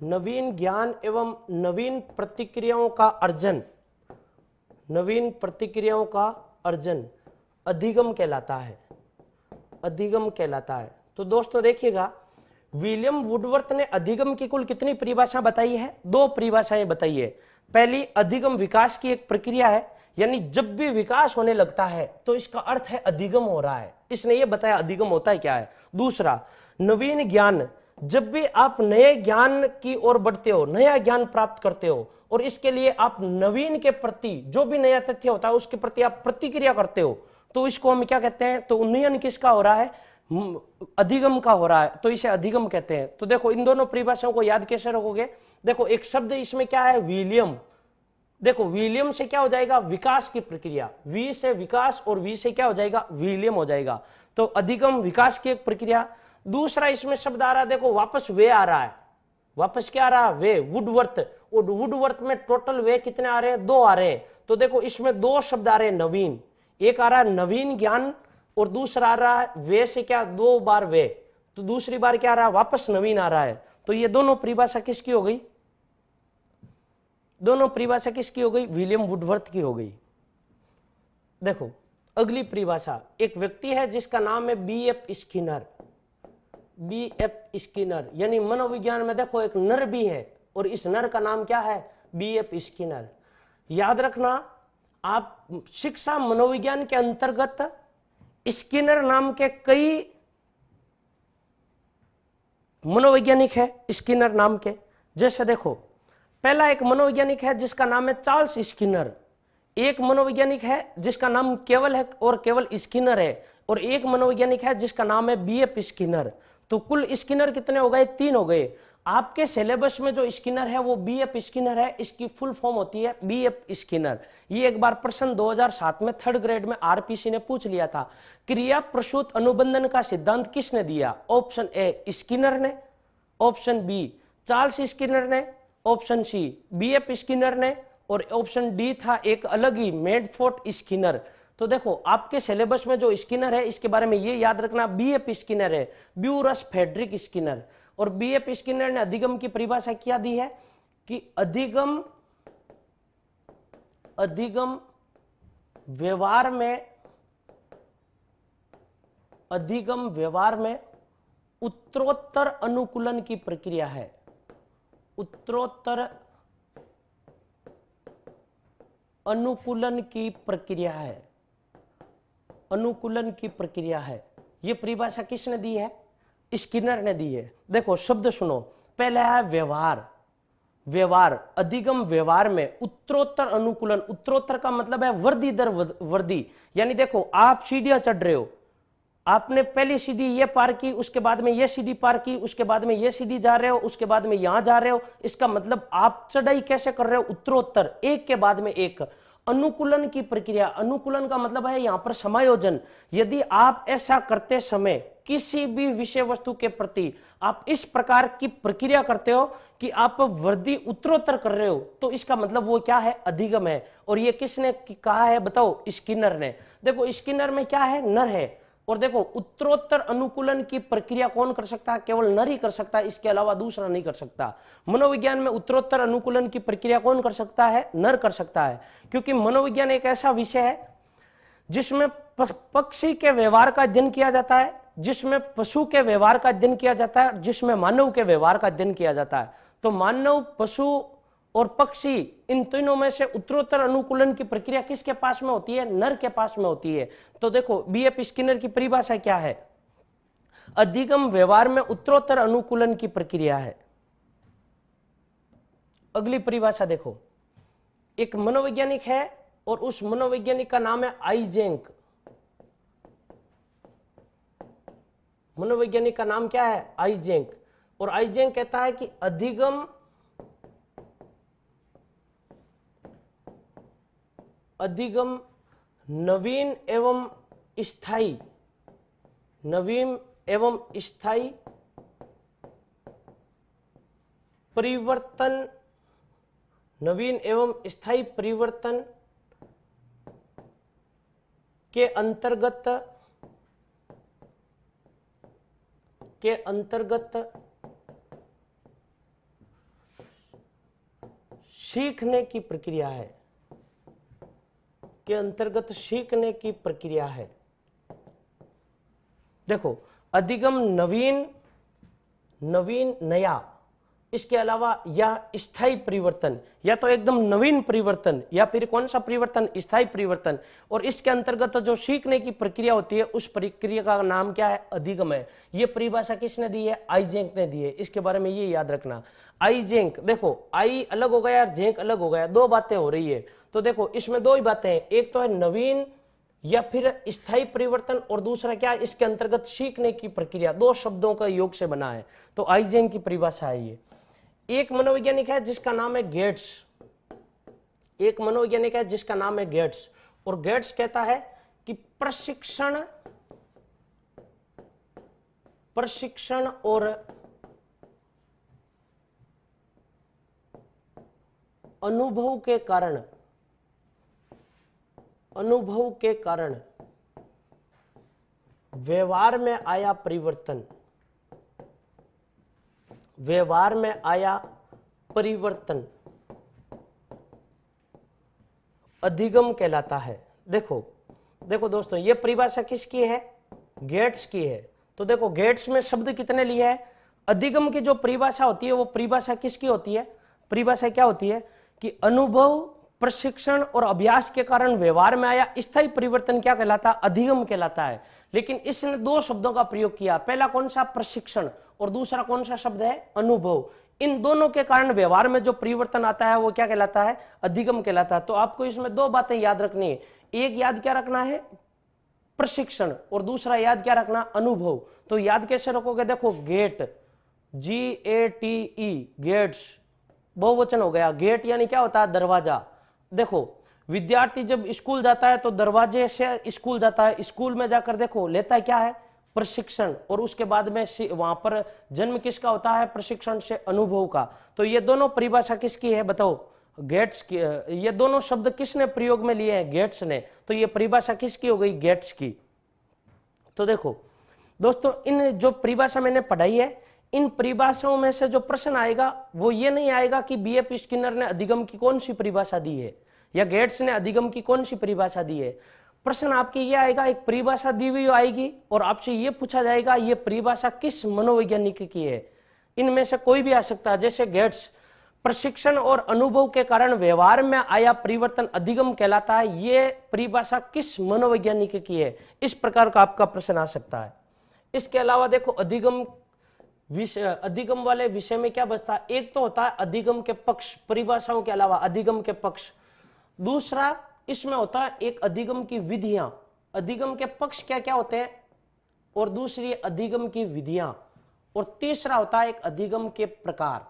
नवीन ज्ञान एवं नवीन प्रतिक्रियाओं का अर्जन, नवीन प्रतिक्रियाओं का अर्जन अधिगम कहलाता है, अधिगम कहलाता है। तो दोस्तों देखिएगा, विलियम वुडवर्थ ने अधिगम की कुल कितनी परिभाषा बताई है, दो परिभाषाएं बताई है। पहली, अधिगम विकास की एक प्रक्रिया है, यानी जब भी विकास होने लगता है तो इसका अर्थ है अधिगम हो रहा है, इसने ये बताया अधिगम होता है क्या है। दूसरा, नवीन ज्ञान, जब भी आप नए ज्ञान की ओर बढ़ते हो, नया ज्ञान प्राप्त करते हो, और इसके लिए आप नवीन के प्रति, जो भी नया तथ्य होता है उसके प्रति आप प्रतिक्रिया करते हो, तो इसको हम क्या कहते हैं, तो उन्नयन किसका हो रहा है, अधिगम का हो रहा है, तो इसे अधिगम कहते हैं। तो देखो, इन दोनों परिभाषाओं को याद कैसे रखोगे, देखो एक शब्द इसमें क्या है, विलियम। देखो विलियम से क्या हो जाएगा, विकास की प्रक्रिया, वी से विकास और वी से क्या हो जाएगा, विलियम हो जाएगा। तो अधिगम विकास की एक प्रक्रिया। दूसरा इसमें शब्द आ रहा है, देखो वापस वे आ रहा है, वापस क्या आ रहा है, वे, वुडवर्थ। और वुडवर्थ में टोटल वे कितने आ रहे हैं, दो आ रहे हैं। तो देखो इसमें दो शब्द आ रहे हैं, नवीन, एक आ रहा है नवीन ज्ञान, और दूसरा आ रहा है वे से क्या, दो बार वे, तो दूसरी बार क्या आ रहा है, वापस नवीन आ रहा है। तो ये दोनों परिभाषा किसकी हो गई, दोनों परिभाषा किसकी हो गई, विलियम वुडवर्थ की हो गई। देखो अगली परिभाषा, एक व्यक्ति है जिसका नाम है B.F. स्किनर। B.F. स्किनर, यानी मनोविज्ञान में देखो एक नर भी है, और इस नर का नाम क्या है, B.F. स्किनर। याद रखना, आप शिक्षा मनोविज्ञान के अंतर्गत स्किनर नाम के कई मनोवैज्ञानिक है, स्किनर नाम के। जैसे देखो, पहला एक मनोवैज्ञानिक है जिसका नाम है चार्ल्स स्किनर, एक मनोवैज्ञानिक है जिसका नाम केवल है और केवल स्किनर है, और एक मनोवैज्ञानिक है जिसका नाम है B.F. स्किनर। तो कुल स्किनर कितने हो गए, 3 हो गए। आपके सिलेबस में जो स्किनर है वो B.F. स्किनर है, इसकी फुल फॉर्म होती है B.F. स्किनर। ये एक बार प्रश्न 2007 में 3rd ग्रेड में RPC ने पूछ लिया था, क्रिया प्रसूत अनुबंधन का सिद्धांत किसने दिया, ऑप्शन ए स्किनर ने, ऑप्शन बी चार्ल्स स्किनर ने, ऑप्शन सी B.F. स्किनर ने, और ऑप्शन डी था एक अलग ही मेडफोर्ड स्किनर। तो देखो आपके सिलेबस में जो स्किनर है इसके बारे में ये याद रखना, B.F. स्किनर है, ब्यूरस फ्रेडरिक स्किनर। और B.F. स्किनर ने अधिगम की परिभाषा क्या दी है कि अधिगम व्यवहार में अधिगम व्यवहार में उत्तरोत्तर अनुकूलन की प्रक्रिया है। उत्तरोत्तर अनुकूलन की प्रक्रिया है। अनुकूलन की प्रक्रिया है। यह परिभाषा किसने दी है? स्किनर ने दी है। देखो शब्द सुनो, पहला है व्यवहार। व्यवहार, अधिगम व्यवहार में उत्तरोत्तर अनुकूलन। उत्तरोत्तर का मतलब है वृद्धि दर वृद्धि। यानी देखो आप सीढ़ियां चढ़ रहे हो, आपने पहली सीढ़ी ये पार की, उसके बाद में ये सीढ़ी पार की, उसके बाद में ये सीढ़ी जा रहे हो, उसके बाद में यहां जा रहे हो। इसका मतलब आप चढ़ाई कैसे कर रहे हो? उत्तरोत्तर, एक के बाद में एक। अनुकूलन की प्रक्रिया, अनुकूलन का मतलब है यहां पर समायोजन। यदि आप ऐसा करते समय किसी भी विषय वस्तु के प्रति आप इस प्रकार की प्रक्रिया करते हो कि आप वृद्धि उत्तरोत्तर कर रहे हो, तो इसका मतलब वो क्या है? अधिगम है। और ये किसने कहा है बताओ? स्किनर ने। देखो स्किनर में क्या है? नर है। और देखो उत्तरोत्तर अनुकूलन की प्रक्रिया कौन कर सकता है? केवल नर ही कर सकता है, इसके अलावा दूसरा नहीं कर सकता। मनोविज्ञान में उत्तरोत्तर अनुकूलन की प्रक्रिया कौन कर सकता है? नर कर सकता है। क्योंकि मनोविज्ञान एक ऐसा विषय है जिसमें पक्षी के व्यवहार का अध्ययन किया जाता है, जिसमें पशु के व्यवहार का अध्ययन किया जाता है, जिसमें मानव के व्यवहार का अध्ययन किया जाता है। तो मानव, पशु और पक्षी, इन तीनों में से उत्तरोत्तर अनुकूलन की प्रक्रिया किसके पास में होती है? नर के पास में होती है। तो देखो बीएफ स्किनर की परिभाषा क्या है? अधिगम व्यवहार में उत्तरोत्तर अनुकूलन की प्रक्रिया है। अगली परिभाषा देखो, एक मनोवैज्ञानिक है और उस मनोवैज्ञानिक का नाम है आइजेंक। मनोवैज्ञानिक का नाम क्या है? आइजेंक। और आइजेंक कहता है कि अधिगम नवीन एवं स्थायी, नवीन एवं स्थायी परिवर्तन, नवीन एवं स्थायी परिवर्तन के अंतर्गत सीखने की प्रक्रिया है। के अंतर्गत सीखने की प्रक्रिया है। देखो अधिगम नवीन, नवीन नया, इसके अलावा या स्थायी परिवर्तन, या तो एकदम नवीन परिवर्तन या फिर कौन सा परिवर्तन? स्थायी परिवर्तन। और इसके अंतर्गत जो सीखने की प्रक्रिया होती है उस प्रक्रिया का नाम क्या है? अधिगम है। यह परिभाषा किसने दी है? आइजेंक ने दी है। इसके बारे में ये याद रखना। आइजेंक, देखो आई अलग हो गया और जेंक अलग हो गया, दो बातें हो रही है। तो देखो इसमें दो ही बातें हैं, एक तो है नवीन या फिर स्थायी परिवर्तन, और दूसरा क्या है? इसके अंतर्गत सीखने की प्रक्रिया। दो शब्दों का योग से बना है। तो आइजेंक की परिभाषा है ये। एक मनोवैज्ञानिक है जिसका नाम है गेट्स। एक मनोवैज्ञानिक है जिसका नाम है गेट्स। और गेट्स कहता है कि प्रशिक्षण और अनुभव के कारण व्यवहार में आया परिवर्तन, व्यवहार में आया परिवर्तन अधिगम कहलाता है। देखो दोस्तों, ये परिभाषा किसकी है? गेट्स की है। तो देखो गेट्स में शब्द कितने लिए हैं? अधिगम की जो परिभाषा होती है वो परिभाषा किसकी होती है? परिभाषा क्या होती है कि अनुभव, प्रशिक्षण और अभ्यास के कारण व्यवहार में आया स्थायी परिवर्तन क्या कहलाता है? अधिगम कहलाता है। लेकिन इसने दो शब्दों का प्रयोग किया। पहला कौन सा? प्रशिक्षण, और दूसरा कौन सा शब्द है? अनुभव। इन दोनों के कारण व्यवहार में जो परिवर्तन आता है वो क्या कहलाता है? अधिगम कहलाता है। तो आपको इसमें दो बातें याद रखनी है। एक याद क्या रखना है? प्रशिक्षण, और दूसरा याद क्या रखना? अनुभव। तो याद कैसे रखोगे? देखो गेट, GATE, गेट्स बहुवचन हो गया। गेट यानी क्या होता है? दरवाजा। देखो विद्यार्थी जब स्कूल जाता है तो दरवाजे से स्कूल जाता है, स्कूल में जाकर देखो लेता है क्या है? प्रशिक्षण, और उसके बाद में वहां पर जन्म किसका होता है? प्रशिक्षण से, अनुभव का। तो ये दोनों परिभाषा किसकी है बताओ? गेट्स की। ये दोनों शब्द किसने प्रयोग में लिए हैं? गेट्स ने। तो ये परिभाषा किसकी हो गई? गेट्स की। तो देखो दोस्तों, इन जो परिभाषा मैंने पढ़ाई है, इन परिभाषाओं में से जो प्रश्न आएगा वो ये नहीं आएगा कि BF स्किनर ने अधिगम की कौन सी परिभाषा दी है या गेट्स ने अधिगम की कौन सी परिभाषा दी है। प्रश्न आपके ये आएगा, एक परिभाषा दी हुई आएगी और आपसे ये पूछा जाएगा ये परिभाषा किस मनोवैज्ञानिक की है। इनमें से कोई भी आ सकता है, जैसे गेट्स, प्रशिक्षण और अनुभव के कारण व्यवहार में आया परिवर्तन अधिगम कहलाता है। ये परिभाषा किस मनोवैज्ञानिक की है, इस प्रकार का आपका प्रश्न आ सकता है। इसके अलावा देखो अधिगम वाले विषय में क्या बचता है, एक तो होता है अधिगम के पक्ष, परिभाषाओं के अलावा अधिगम के पक्ष। दूसरा इसमें होता है एक अधिगम की विधियां, अधिगम के पक्ष क्या क्या होते हैं, और दूसरी अधिगम की विधियां, और तीसरा होता है एक अधिगम के प्रकार।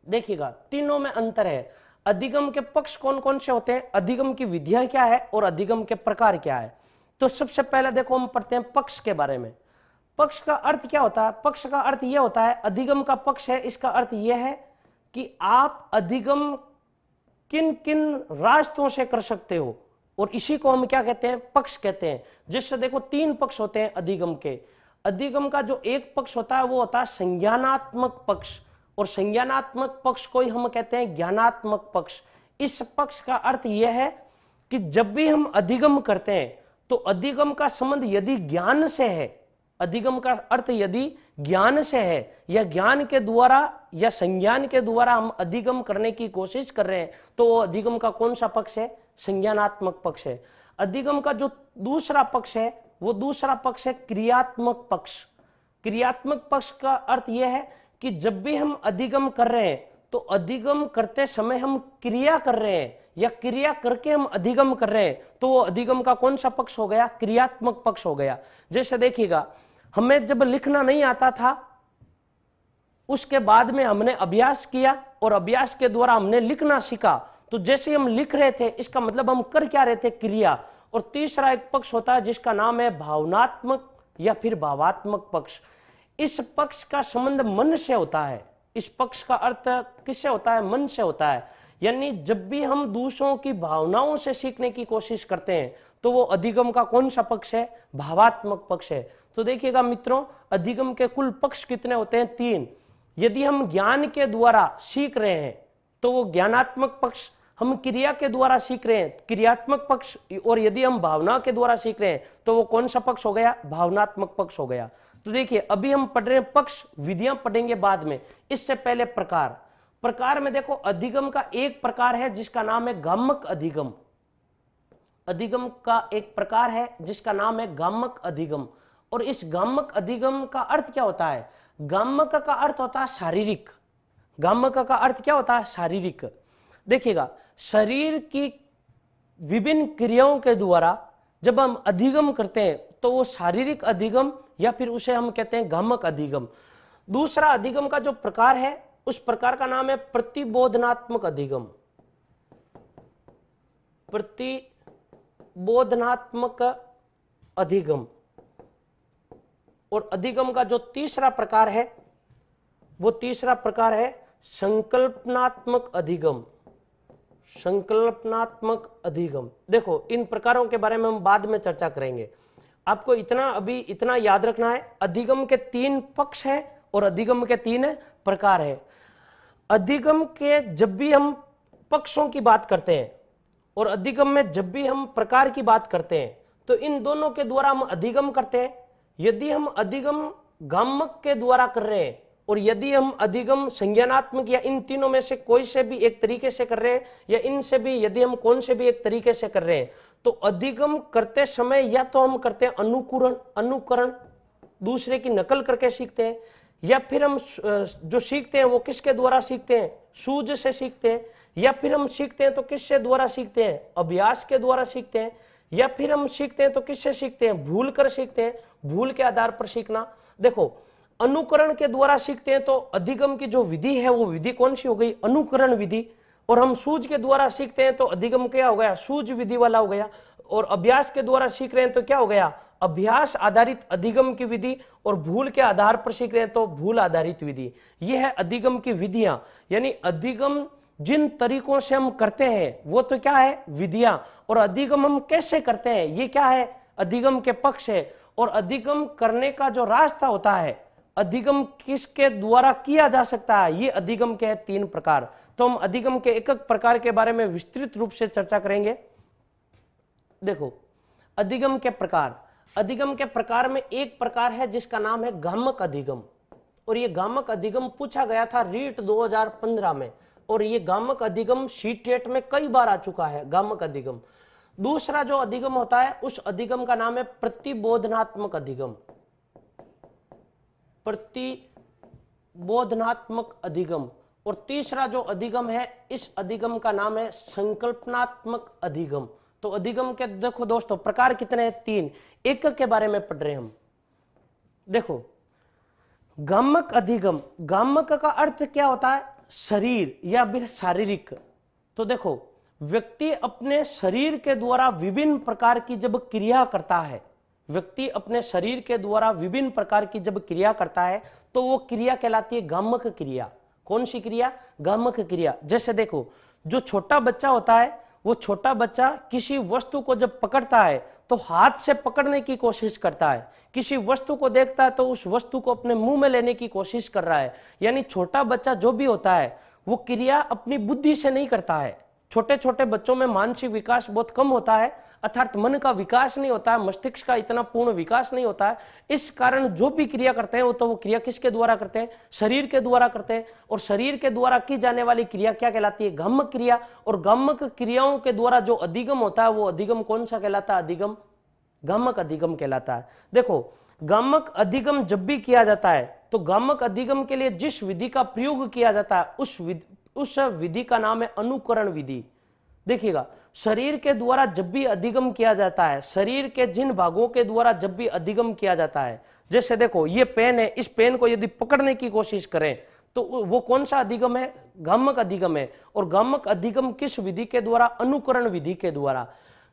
देखिएगा तीनों में अंतर है। अधिगम के पक्ष कौन कौन से होते हैं, अधिगम की विधियां क्या है और अधिगम के प्रकार क्या है। तो सबसे पहले देखो हम पढ़ते हैं पक्ष के बारे में। पक्ष का अर्थ क्या होता है, पक्ष का अर्थ यह होता है, अधिगम का पक्ष है, इसका अर्थ यह है कि आप अधिगम किन किन रास्तों से कर सकते हो, और इसी को हम क्या कहते हैं, पक्ष कहते हैं। जिससे देखो तीन पक्ष होते हैं अधिगम के। अधिगम का जो एक पक्ष होता है वो होता है संज्ञानात्मक पक्ष, और संज्ञानात्मक पक्ष को ही हम कहते हैं ज्ञानात्मक पक्ष। इस पक्ष का अर्थ यह है कि जब भी हम अधिगम करते हैं तो अधिगम का संबंध यदि ज्ञान से है, अधिगम का अर्थ यदि ज्ञान से है या ज्ञान के द्वारा या संज्ञान के द्वारा हम अधिगम करने की कोशिश कर रहे हैं, तो वो अधिगम का कौन सा पक्ष है, संज्ञानात्मक पक्ष है। अधिगम का जो दूसरा पक्ष है वो दूसरा पक्ष है क्रियात्मक पक्ष। क्रियात्मक पक्ष का अर्थ यह है कि जब भी हम अधिगम कर रहे हैं तो अधिगम करते समय हम क्रिया कर रहे हैं या क्रिया करके हम अधिगम कर रहे हैं, तो वो अधिगम का कौन सा पक्ष हो गया, क्रियात्मक पक्ष हो गया। जैसे देखिएगा हमें जब लिखना नहीं आता था, उसके बाद में हमने अभ्यास किया और अभ्यास के द्वारा हमने लिखना सीखा, तो जैसे हम लिख रहे थे इसका मतलब हम कर क्या रहे थे, क्रिया। और तीसरा एक पक्ष होता है जिसका नाम है भावनात्मक या फिर भावात्मक पक्ष। इस पक्ष का संबंध मन से होता है। इस पक्ष का अर्थ किससे होता है, मन से होता है। यानी जब भी हम दूसरों की भावनाओं से सीखने की कोशिश करते हैं तो वो अधिगम का कौन सा पक्ष है, भावात्मक पक्ष है। तो देखिएगा मित्रों, अधिगम के कुल पक्ष कितने होते हैं, 3। यदि हम ज्ञान के द्वारा सीख रहे हैं तो वो ज्ञानात्मक पक्ष, हम क्रिया के द्वारा सीख रहे हैं क्रियात्मक पक्ष, और यदि हम भावना के द्वारा सीख रहे हैं तो वो कौन सा पक्ष हो गया, भावनात्मक पक्ष हो गया। तो देखिए अभी हम पढ़ रहे हैं पक्ष, विधियां पढ़ेंगे बाद में। इससे पहले प्रकार, प्रकार में देखो अधिगम का एक प्रकार है जिसका नाम है गामक अधिगम। अधिगम का एक प्रकार है जिसका नाम है गामक अधिगम। और इस गामक अधिगम का अर्थ क्या होता है, गामक का अर्थ होता है शारीरिक। गामक का अर्थ क्या होता है, शारीरिक। देखिएगा शरीर की विभिन्न क्रियाओं के द्वारा जब हम अधिगम करते हैं तो वो शारीरिक अधिगम या फिर उसे हम कहते हैं गामक अधिगम। दूसरा अधिगम का जो प्रकार है उस प्रकार का नाम है प्रतिबोधनात्मक अधिगम। प्रतिबोधनात्मक अधिगम। और अधिगम का जो तीसरा प्रकार है वो तीसरा प्रकार है संकल्पनात्मक अधिगम। संकल्पनात्मक अधिगम। देखो इन प्रकारों के बारे में हम बाद में चर्चा करेंगे। आपको अभी इतना याद रखना है, अधिगम के 3 पक्ष हैं और अधिगम के 3 प्रकार है। अधिगम के जब भी हम पक्षों की बात करते हैं और अधिगम में जब भी हम प्रकार की बात करते हैं तो इन दोनों के द्वारा हम अधिगम करते हैं। यदि हम अधिगम गामक के द्वारा कर रहे हैं और यदि हम अधिगम संज्ञानात्मक या इन तीनों में से कोई से भी एक तरीके से कर रहे हैं या इनसे भी यदि हम कौन से भी एक तरीके से कर रहे हैं, तो अधिगम करते समय या तो हम करते हैं अनुकरण, दूसरे की नकल करके सीखते हैं, या फिर हम जो सीखते हैं वो किसके द्वारा सीखते हैं, सूझ से सीखते हैं, या फिर हम सीखते हैं तो किससे द्वारा सीखते हैं, अभ्यास के द्वारा सीखते हैं, या फिर हम सीखते हैं तो किससे सीखते हैं, भूल कर सीखते हैं, भूल के आधार पर सीखना। देखो अनुकरण के द्वारा सीखते हैं तो अधिगम की जो विधि है वो विधि कौन सी हो गई, अनुकरण विधि। और हम सूझ के द्वारा सीखते हैं तो अधिगम क्या हो गया, सूझ विधि वाला हो गया। और अभ्यास के द्वारा सीख रहे हैं तो क्या हो गया, अभ्यास आधारित अधिगम की विधि। और भूल के आधार पर सीख रहे हैं तो भूल आधारित विधि। यह है अधिगम की विधियां। यानी अधिगम जिन तरीकों से हम करते हैं वो तो क्या है, विधियां। और अधिगम हम कैसे करते हैं ये क्या है, अधिगम के पक्ष है। और अधिगम करने का जो रास्ता होता है, अधिगम किसके द्वारा किया जा सकता है, ये अधिगम के 3 प्रकार। तो हम अधिगम के एक एक प्रकार के बारे में विस्तृत रूप से चर्चा करेंगे। देखो अधिगम के प्रकार, अधिगम के प्रकार में एक प्रकार है जिसका नाम है गामक अधिगम, और ये गामक अधिगम पूछा गया था रीट 2015 में, और ये गामक अधिगम सीटेट में कई बार आ चुका है गामक अधिगम। दूसरा जो अधिगम होता है उस अधिगम का नाम है प्रतिबोधनात्मक अधिगम, प्रतिबोधनात्मक अधिगम। और तीसरा जो अधिगम है इस अधिगम का नाम है संकल्पनात्मक अधिगम। तो अधिगम के देखो दोस्तों प्रकार कितने हैं, 3, एक के बारे में पढ़ रहे हैं हम। देखो गामक अधिगम, गामक का अर्थ क्या होता है, शरीर या फिर शारीरिक। तो देखो व्यक्ति अपने शरीर के द्वारा विभिन्न प्रकार की जब क्रिया करता है, व्यक्ति अपने शरीर के द्वारा विभिन्न प्रकार की जब क्रिया करता है तो वो क्रिया कहलाती है गामक क्रिया। कौन सी क्रिया, गामक क्रिया। जैसे देखो जो छोटा बच्चा होता है, वो छोटा बच्चा किसी वस्तु को जब पकड़ता है तो हाथ से पकड़ने की कोशिश करता है, किसी वस्तु को देखता है तो उस वस्तु को अपने मुंह में लेने की कोशिश कर रहा है। यानी छोटा बच्चा जो भी होता है वो क्रिया अपनी बुद्धि से नहीं करता है। छोटे छोटे बच्चों में मानसिक विकास बहुत कम होता है, अर्थात मन का विकास नहीं होता है, मस्तिष्क का इतना पूर्ण विकास नहीं होता है। इस कारण जो भी क्रिया करते हैं वो क्रिया किसके द्वारा करते हैं, शरीर के द्वारा करते हैं। और शरीर के द्वारा की जाने वाली क्रिया क्या कहलाती है, गामक क्रिया। और गामक क्रियाओं के द्वारा जो अधिगम होता है वो अधिगम कौन सा कहलाता है, अधिगम गामक अधिगम कहलाता है। देखो गामक अधिगम जब भी किया जाता है तो गामक अधिगम के लिए जिस विधि का प्रयोग किया जाता है उस विधि का नाम है अनुकरण विधि। देखिएगा शरीर के द्वारा जब भी अधिगम किया जाता है, शरीर के जिन भागों के द्वारा जब भी अधिगम किया जाता है, जैसे देखो ये पेन है, इस पेन को यदि पकड़ने की कोशिश करें तो वो कौन सा अधिगम है, गामक अधिगम है। और गामक अधिगम किस विधि के द्वारा, अनुकरण विधि के द्वारा।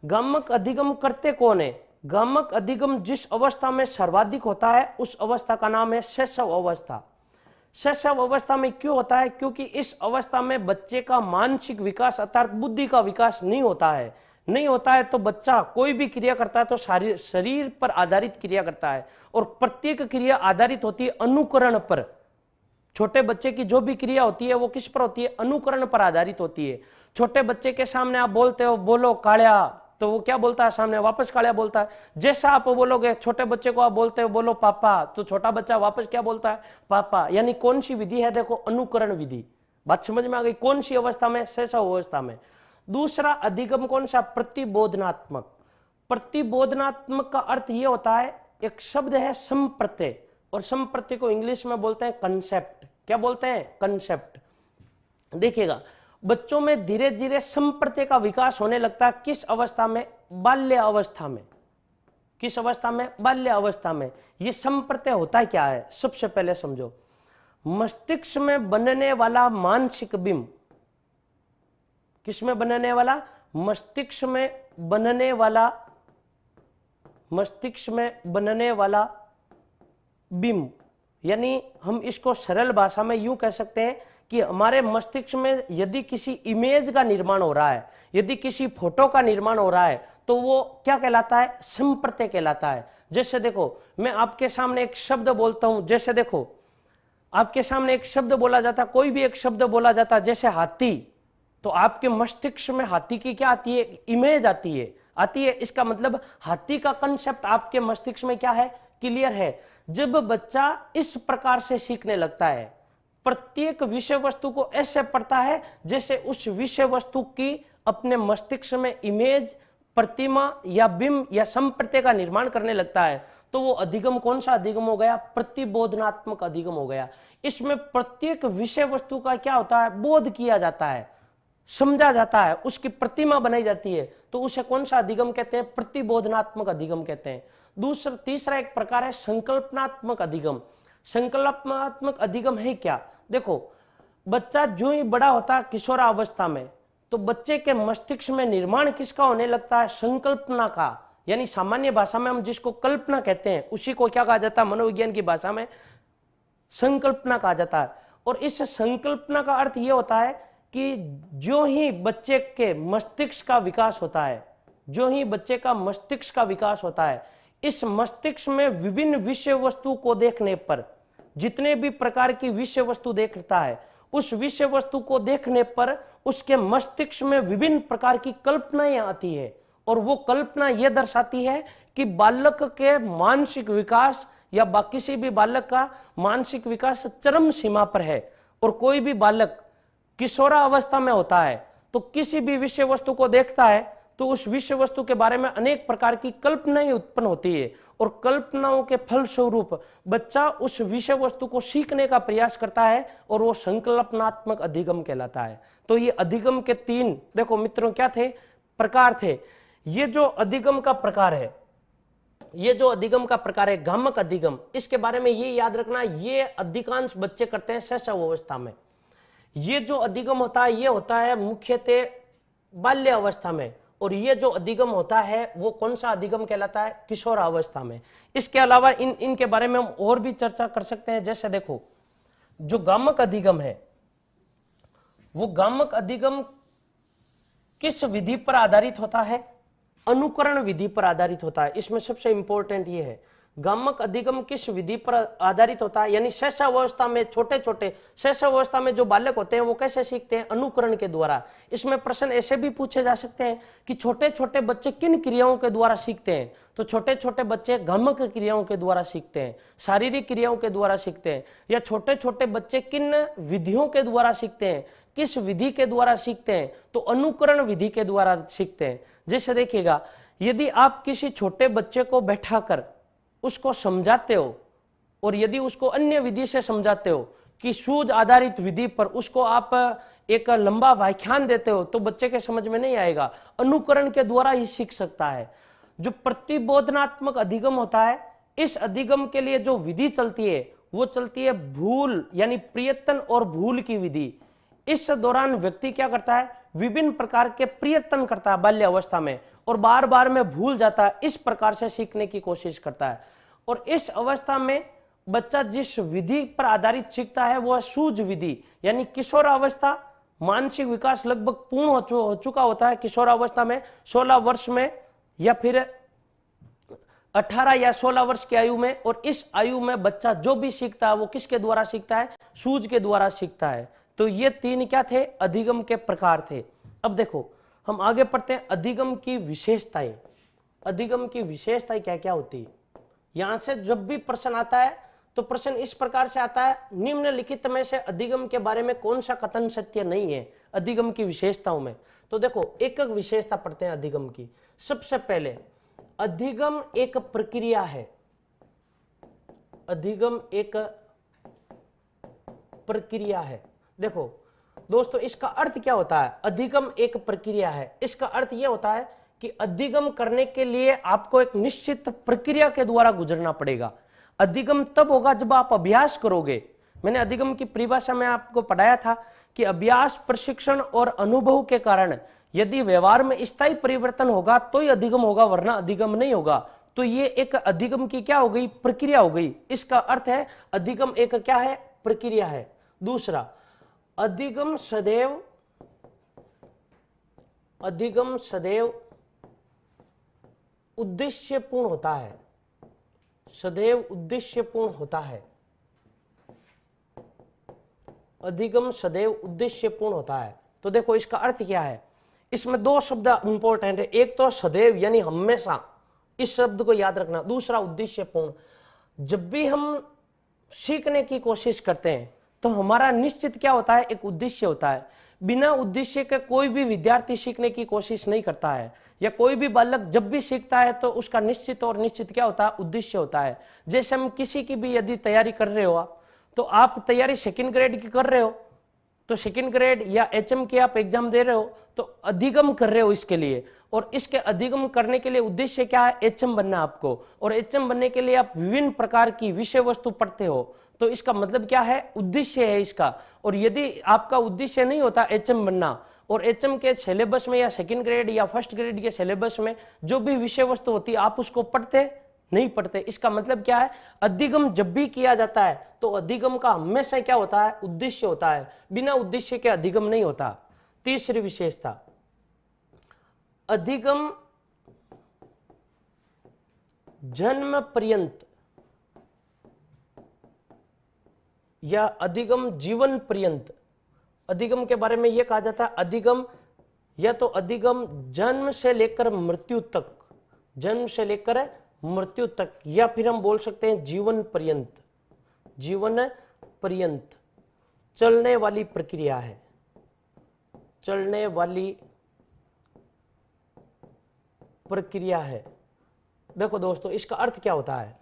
गामक अधिगम करते कौन है, गामक अधिगम जिस अवस्था में सर्वाधिक होता है उस अवस्था का नाम है शैशव अवस्था। शैशव अवस्था में क्यों होता है, क्योंकि इस अवस्था में बच्चे का मानसिक विकास अर्थात बुद्धि का विकास नहीं होता है। नहीं होता है तो बच्चा कोई भी क्रिया करता है तो शरीर पर आधारित क्रिया करता है, और प्रत्येक क्रिया आधारित होती है अनुकरण पर। छोटे बच्चे की जो भी क्रिया होती है वो किस पर होती है, अनुकरण पर आधारित होती है। छोटे बच्चे के सामने आप बोलते हो बोलो कालिया, तो वो क्या बोलता है, सामने वापस कालिया बोलता है। जैसा आप बोलोगे, छोटे बच्चे को आप बोलते हो बोलो पापा, तो छोटा बच्चा वापस क्या बोलता है, पापा। यानी कौन सी विधि है, देखो अनुकरण विधि। बात समझ में आ गई, कौन सी अवस्था में, शैशव अवस्था में। दूसरा अधिगम कौन सा, प्रतिबोधनात्मक। प्रतिबोधनात्मक का अर्थ ये होता है, एक शब्द है संप्रत्यय, और संप्रत्यय को इंग्लिश में बोलते हैं कंसेप्ट। क्या बोलते हैं, कंसेप्ट। देखिएगा बच्चों में धीरे धीरे संप्रत्यय का विकास होने लगता है, किस अवस्था में, बाल्य अवस्था में। किस अवस्था में, बाल्य अवस्था में। ये संप्रत्यय होता है क्या है, सबसे पहले समझो। मस्तिष्क में बनने वाला मानसिक बिंब, किसमें बनने वाला, मस्तिष्क में बनने वाला, मस्तिष्क में बनने वाला बिंब। यानी हम इसको सरल भाषा में यूं कह सकते हैं कि हमारे मस्तिष्क में यदि किसी इमेज का निर्माण हो रहा है, यदि किसी फोटो का निर्माण हो रहा है तो वो क्या कहलाता है, संप्रत्यय कहलाता है। जैसे देखो मैं आपके सामने एक शब्द बोलता हूं, जैसे देखो आपके सामने एक शब्द बोला जाता, कोई भी एक शब्द बोला जाता जैसे हाथी, तो आपके मस्तिष्क में हाथी की क्या आती है, इमेज आती है। इसका मतलब हाथी का कंसेप्ट आपके मस्तिष्क में क्या है, क्लियर है। जब बच्चा इस प्रकार से सीखने लगता है, प्रत्येक विषय वस्तु को ऐसे पढ़ता है जैसे उस विषय वस्तु की अपने मस्तिष्क में इमेज, प्रतिमा या बिंब या संप्रत्यय का निर्माण करने लगता है, तो वो अधिगम कौन सा अधिगम हो गया, प्रतिबोधनात्मक अधिगम हो गया। इसमें प्रत्येक विषय वस्तु का क्या होता है, बोध किया जाता है, समझा जाता है, उसकी प्रतिमा बनाई जाती है, तो उसे कौन सा अधिगम कहते हैं, प्रतिबोधनात्मक अधिगम कहते हैं। तीसरा एक प्रकार है संकल्पनात्मक अधिगम। संकल्पनात्मक अधिगम है क्या, देखो बच्चा जो ही बड़ा होता है किशोरावस्था में, तो बच्चे के मस्तिष्क में निर्माण किसका होने लगता है, संकल्पना का। यानी सामान्य भाषा में हम जिसको कल्पना कहते हैं उसी को क्या कहा जाता है, मनोविज्ञान की भाषा में संकल्पना कहा जाता है। और इस संकल्पना का अर्थ यह होता है कि जो ही बच्चे के मस्तिष्क का विकास होता है, जो ही बच्चे का मस्तिष्क का विकास होता है, इस मस्तिष्क में विभिन्न विषय वस्तु को देखने पर, जितने भी प्रकार की विषय वस्तु देखता है, उस विषय वस्तु को देखने पर उसके मस्तिष्क में विभिन्न प्रकार की कल्पनाएं आती है, और वो कल्पना यह दर्शाती है कि बालक के मानसिक विकास या किसी भी बालक का मानसिक विकास चरम सीमा पर है, और कोई भी बालक किशोरावस्था में होता है तो किसी भी विषय वस्तु को देखता है तो उस विषय वस्तु के बारे में अनेक प्रकार की कल्पनाएं उत्पन्न होती है, और कल्पनाओं के फलस्वरूप बच्चा उस विषय वस्तु को सीखने का प्रयास करता है, और वो संकल्पनात्मक अधिगम कहलाता है। तो ये अधिगम के 3 देखो मित्रों क्या थे, प्रकार थे। ये जो अधिगम का प्रकार है, ये जो अधिगम का प्रकार है गामक अधिगम, इसके बारे में ये याद रखना, ये अधिकांश बच्चे करते हैं शैशव अवस्था में। ये जो अधिगम होता है ये होता है मुख्यतः बाल्य अवस्था में, और ये जो अधिगम होता है वो कौन सा अधिगम कहलाता है, किशोरावस्था में। इसके अलावा इनके बारे में हम और भी चर्चा कर सकते हैं। जैसे देखो जो गामक अधिगम है, वो गामक अधिगम किस विधि पर आधारित होता है, अनुकरण विधि पर आधारित होता है। इसमें सबसे इंपॉर्टेंट ये है, गामक अधिगम किस विधि पर आधारित होता है, यानी शैशवावस्था में छोटे छोटे शैशवावस्था में जो बालक होते हैं वो कैसे सीखते हैं, अनुकरण के द्वारा। इसमें प्रश्न ऐसे भी पूछे जा सकते हैं कि छोटे छोटे बच्चे किन क्रियाओं के द्वारा सीखते हैं, तो छोटे छोटे बच्चे गामक क्रियाओं के द्वारा सीखते हैं, शारीरिक क्रियाओं के द्वारा सीखते हैं, या छोटे छोटे बच्चे किन विधियों के द्वारा सीखते हैं, किस विधि के द्वारा सीखते हैं, तो अनुकरण विधि के द्वारा सीखते हैं। जैसे देखिएगा, यदि आप किसी छोटे बच्चे को बैठाकर उसको समझाते हो, और यदि उसको अन्य विधि से समझाते हो कि सूझ आधारित विधि पर उसको आप एक लंबा व्याख्यान देते हो, तो बच्चे के समझ में नहीं आएगा, अनुकरण के द्वारा ही सीख सकता है। जो प्रतिबोधनात्मक अधिगम होता है, इस अधिगम के लिए जो विधि चलती है वो चलती है भूल यानी प्रयत्न और भूल की विधि। इस दौरान व्यक्ति क्या करता है, विभिन्न प्रकार के प्रयत्न करता है बाल्य अवस्था में, और बार बार में भूल जाता है, इस प्रकार से सीखने की कोशिश करता है। और इस अवस्था में बच्चा जिस विधि पर आधारित सीखता है वो सूझ विधि, यानी किशोरावस्था, मानसिक विकास लगभग पूर्ण हो चुका होता है किशोरावस्था में, 16 वर्ष में या फिर 18 या 16 वर्ष की आयु में। और इस आयु में बच्चा जो भी सीखता है वो किसके द्वारा सीखता है, सूझ के द्वारा सीखता है। तो ये 3 क्या थे, अधिगम के प्रकार थे। अब देखो हम आगे पढ़ते हैं अधिगम की विशेषताएं। अधिगम की विशेषताएं क्या क्या होती है। यहां से जब भी प्रश्न आता है तो प्रश्न इस प्रकार से आता है, निम्नलिखित में से अधिगम के बारे में कौन सा कथन सत्य नहीं है अधिगम की विशेषताओं में। तो देखो एक एक विशेषता पढ़ते हैं अधिगम की। सबसे पहले अधिगम एक प्रक्रिया है। अधिगम एक प्रक्रिया है। देखो दोस्तों इसका अर्थ क्या होता है, अधिगम एक प्रक्रिया है। इसका अर्थ यह होता है कि अधिगम करने के लिए आपको एक निश्चित प्रक्रिया के द्वारा गुजरना पड़ेगा। अधिगम तब होगा जब आप अभ्यास करोगे। मैंने अधिगम की परिभाषा में आपको पढ़ाया था कि अभ्यास, प्रशिक्षण और अनुभव के कारण यदि व्यवहार में स्थायी परिवर्तन होगा तो ही अधिगम होगा, वरना अधिगम नहीं होगा। तो ये एक अधिगम की क्या हो गई, प्रक्रिया हो गई। इसका अर्थ है अधिगम एक क्या है, प्रक्रिया है। दूसरा, अधिगम सदैव उद्देश्यपूर्ण होता है। सदैव उद्देश्यपूर्ण होता है। अधिगम सदैव उद्देश्यपूर्ण होता है। तो देखो इसका अर्थ क्या है, इसमें 2 शब्द इंपॉर्टेंट है। एक तो सदैव यानी हमेशा, इस शब्द को याद रखना। दूसरा उद्देश्यपूर्ण। जब भी हम सीखने की कोशिश करते हैं तो हमारा निश्चित क्या होता है, एक उद्देश्य होता है। बिना उद्देश्य के कोई भी विद्यार्थी सीखने की कोशिश नहीं करता है, या कोई भी बालक जब भी सीखता है तो उसका निश्चित क्या होता है, उद्देश्य होता है। जैसे हम किसी की भी यदि तैयारी कर रहे हो आप, तो आप तैयारी 2nd ग्रेड की कर रहे हो, तो 2nd ग्रेड या HM की आप एग्जाम दे रहे हो, तो अधिगम कर रहे हो इसके लिए। और इसके अधिगम करने के लिए उद्देश्य क्या है, HM बनना आपको। और HM बनने के लिए आप विभिन्न प्रकार की विषय वस्तु पढ़ते हो, तो इसका मतलब क्या है, उद्देश्य है इसका। और यदि आपका उद्देश्य नहीं होता HM बनना, और HM के सिलेबस में या 2nd ग्रेड या 1st ग्रेड के सिलेबस में जो भी विषय वस्तु होती है आप उसको नहीं पढ़ते, इसका मतलब क्या है, अधिगम जब भी किया जाता है तो अधिगम का हमेशा क्या होता है, उद्देश्य होता है। बिना उद्देश्य के अधिगम नहीं होता। तीसरी विशेषता, अधिगम जन्म पर्यंत या अधिगम जीवन पर्यंत। अधिगम के बारे में यह कहा जाता है, अधिगम या तो अधिगम जन्म से लेकर मृत्यु तक, जन्म से लेकर मृत्यु तक, या फिर हम बोल सकते हैं जीवन पर्यंत, जीवन पर्यंत चलने वाली प्रक्रिया है, चलने वाली प्रक्रिया है। देखो दोस्तों, इसका अर्थ क्या होता है,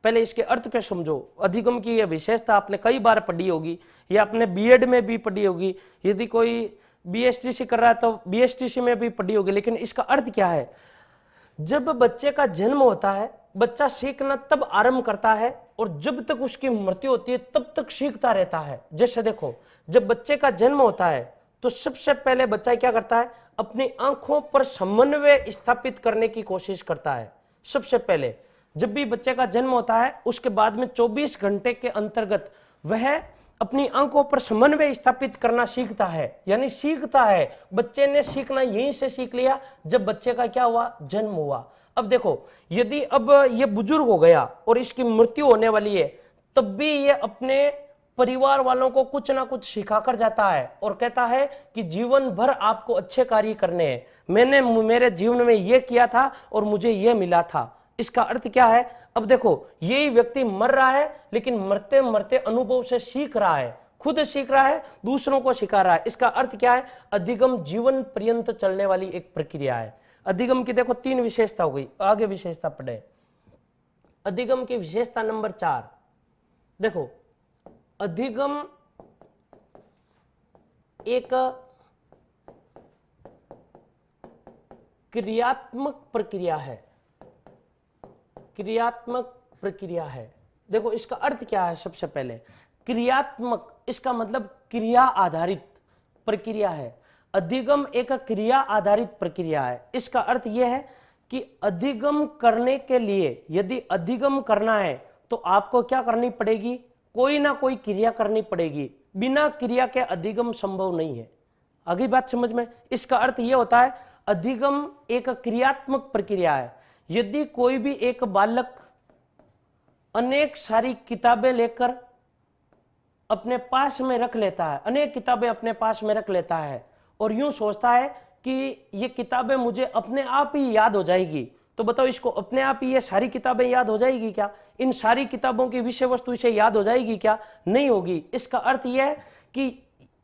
पहले इसके अर्थ को समझो। अधिगम की यह विशेषता आपने कई बार पढ़ी होगी, या आपने बीएड में भी पढ़ी होगी, यदि कोई बीएसटीसी कर रहा है तो बीएसटीसी में भी पढ़ी होगी। लेकिन इसका अर्थ क्या है, जब बच्चे का जन्म होता है, बच्चा सीखना तब आरंभ करता है, और जब तक उसकी मृत्यु होती है तब तक सीखता रहता है। जैसे देखो, जब बच्चे का जन्म होता है तो सबसे पहले बच्चा क्या करता है, अपनी आंखों पर समन्वय स्थापित करने की कोशिश करता है। सबसे पहले जब भी बच्चे का जन्म होता है, उसके बाद में 24 घंटे के अंतर्गत वह अपनी आंखों पर समन्वय स्थापित करना सीखता है, यानी सीखता है। बच्चे ने सीखना यहीं से सीख लिया जब बच्चे का क्या हुआ, जन्म हुआ। अब देखो, यदि अब ये बुजुर्ग हो गया और इसकी मृत्यु होने वाली है, तब भी ये अपने परिवार वालों को कुछ ना कुछ सिखाकर जाता है और कहता है कि जीवन भर आपको अच्छे कार्य करने हैं, मैंने मेरे जीवन में ये किया था और मुझे ये मिला था। इसका अर्थ क्या है, अब देखो, यही व्यक्ति मर रहा है, लेकिन मरते मरते अनुभव से सीख रहा है, खुद सीख रहा है, दूसरों को सिखा रहा है। इसका अर्थ क्या है, अधिगम जीवन पर्यंत चलने वाली एक प्रक्रिया है। अधिगम की देखो 3 विशेषता हो गई, आगे विशेषता पढ़े। अधिगम की विशेषता नंबर 4, देखो, अधिगम एक क्रियात्मक प्रक्रिया है, क्रियात्मक प्रक्रिया है। देखो, इसका अर्थ क्या है, सबसे पहले क्रियात्मक, इसका मतलब क्रिया आधारित प्रक्रिया है। अधिगम एक क्रिया आधारित प्रक्रिया है। इसका अर्थ यह है कि अधिगम करने के लिए, यदि अधिगम करना है तो आपको क्या करनी पड़ेगी, कोई ना कोई क्रिया करनी पड़ेगी। बिना क्रिया के अधिगम संभव नहीं है। अगली बात समझ में, इसका अर्थ यह होता है, अधिगम एक क्रियात्मक प्रक्रिया है। यदि कोई भी एक बालक अनेक सारी किताबें लेकर अपने पास में रख लेता है, अनेक किताबें अपने पास में रख लेता है और यूं सोचता है कि ये किताबें मुझे अपने आप ही याद हो जाएगी, तो बताओ इसको अपने आप ही ये सारी किताबें याद हो जाएगी क्या? इन सारी किताबों की विषय वस्तु इसे याद हो जाएगी क्या? नहीं होगी। इसका अर्थ यह है कि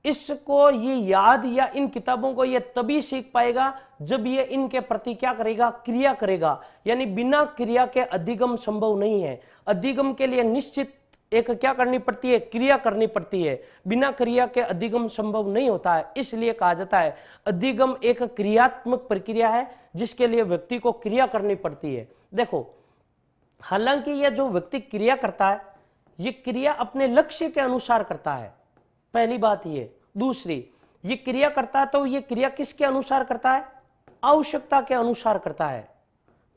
इसको ये याद या इन किताबों को ये तभी सीख पाएगा जब ये इनके प्रति क्या करेगा, क्रिया करेगा। यानी बिना क्रिया के अधिगम संभव नहीं है। अधिगम के लिए निश्चित एक क्या करनी पड़ती है, क्रिया करनी पड़ती है। बिना क्रिया के अधिगम संभव नहीं होता है। इसलिए कहा जाता है अधिगम एक क्रियात्मक प्रक्रिया है जिसके लिए व्यक्ति को क्रिया करनी पड़ती है। देखो, हालांकि यह जो व्यक्ति क्रिया करता है, ये क्रिया अपने लक्ष्य के अनुसार करता है, पहली बात ये। दूसरी, ये क्रिया करता है तो ये क्रिया किसके अनुसार करता है? आवश्यकता के अनुसार करता है।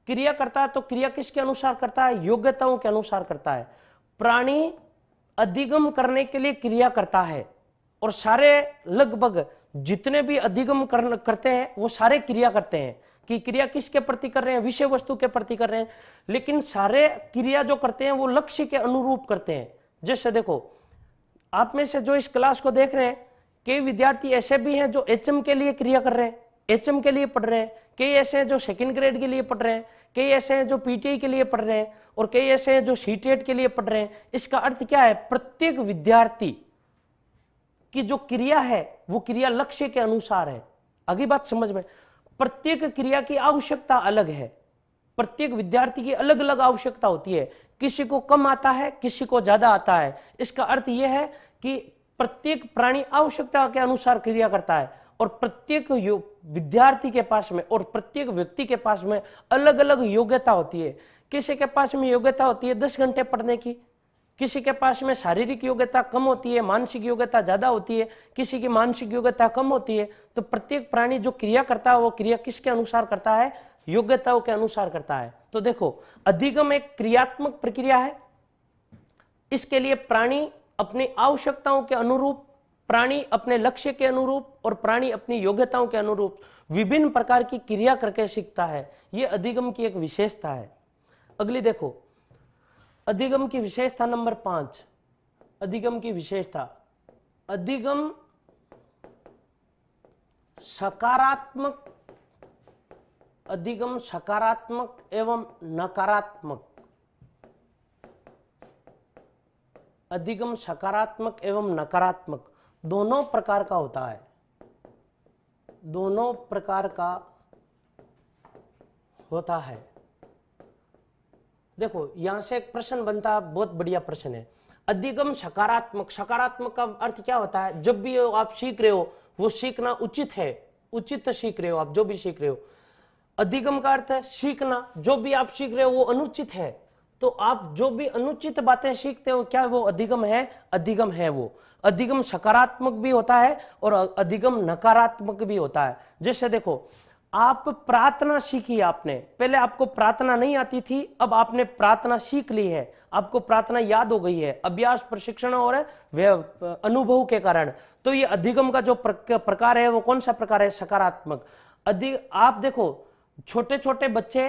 क्रिया करता है तो क्रिया किसके अनुसार करता है? योग्यताओं के अनुसार करता है। प्राणी अधिगम करने के लिए क्रिया करता है और सारे लगभग जितने भी अधिगम करते हैं वो सारे क्रिया करते हैं कि क्रिया किसके प्रति कर रहे हैं? विषय वस्तु के प्रति कर रहे हैं। लेकिन सारे क्रिया जो करते हैं वो लक्ष्य के अनुरूप करते हैं। जैसे देखो, आप में से जो इस क्लास को देख रहे हैं, कई विद्यार्थी ऐसे भी हैं जो एचएम के लिए क्रिया कर रहे हैं, एचएम के लिए पढ़ रहे हैं। कई ऐसे हैं जो सेकंड ग्रेड के लिए पढ़ रहे हैं, कई ऐसे हैं जो पीटीआई के लिए पढ़ रहे हैं, और कई ऐसे हैं जो सीटेट के लिए पढ़ रहे हैं। इसका अर्थ क्या है? प्रत्येक विद्यार्थी की जो क्रिया है वो क्रिया लक्ष्य के अनुसार है। अगली बात समझ में, प्रत्येक क्रिया की आवश्यकता अलग है। प्रत्येक विद्यार्थी की अलग अलग आवश्यकता होती है। किसी को कम आता है, किसी को ज्यादा आता है। इसका अर्थ यह है कि प्रत्येक प्राणी आवश्यकता के अनुसार क्रिया करता है और प्रत्येक विद्यार्थी के पास में और प्रत्येक व्यक्ति के पास में अलग अलग योग्यता होती है। किसी के पास में योग्यता होती है 10 घंटे पढ़ने की, किसी के पास में शारीरिक योग्यता कम होती है, मानसिक योग्यता ज्यादा होती है, किसी की मानसिक योग्यता कम होती है। तो प्रत्येक प्राणी जो क्रिया करता है वो क्रिया किसके अनुसार करता है? योग्यताओं के अनुसार करता है। तो देखो, अधिगम एक क्रियात्मक प्रक्रिया है। इसके लिए प्राणी अपनी आवश्यकताओं के अनुरूप, प्राणी अपने लक्ष्य के अनुरूप और प्राणी अपनी योग्यताओं के अनुरूप विभिन्न प्रकार की क्रिया करके सीखता है। यह अधिगम की एक विशेषता है। अगली देखो, अधिगम की विशेषता नंबर 5। अधिगम की विशेषता, अधिगम सकारात्मक अधिगम, सकारात्मक एवं नकारात्मक, अधिगम सकारात्मक एवं नकारात्मक दोनों प्रकार का होता है, दोनों प्रकार का होता है। देखो यहां से एक प्रश्न बनता है, बहुत बढ़िया प्रश्न है। अधिगम सकारात्मक, सकारात्मक का अर्थ क्या होता है? जब भी आप सीख रहे हो वो सीखना उचित है, उचित सीख रहे हो आप जो भी सीख रहे हो। अधिगम का अर्थ है सीखना, जो भी आप सीख रहे हो वो अनुचित है, तो आप जो भी अनुचित बातें सीखते हो क्या वो अधिगम है? अधिगम है वो। अधिगम सकारात्मक भी होता है और अधिगम नकारात्मक भी होता है। जैसे देखो आप प्रार्थना सीखी, आपने पहले आपको प्रार्थना नहीं आती थी, अब आपने प्रार्थना सीख ली है, आपको प्रार्थना याद हो गई है अभ्यास, प्रशिक्षण और अनुभव के कारण। तो ये अधिगम का जो प्रकार है वो कौन सा प्रकार है? सकारात्मक। आप देखो छोटे छोटे बच्चे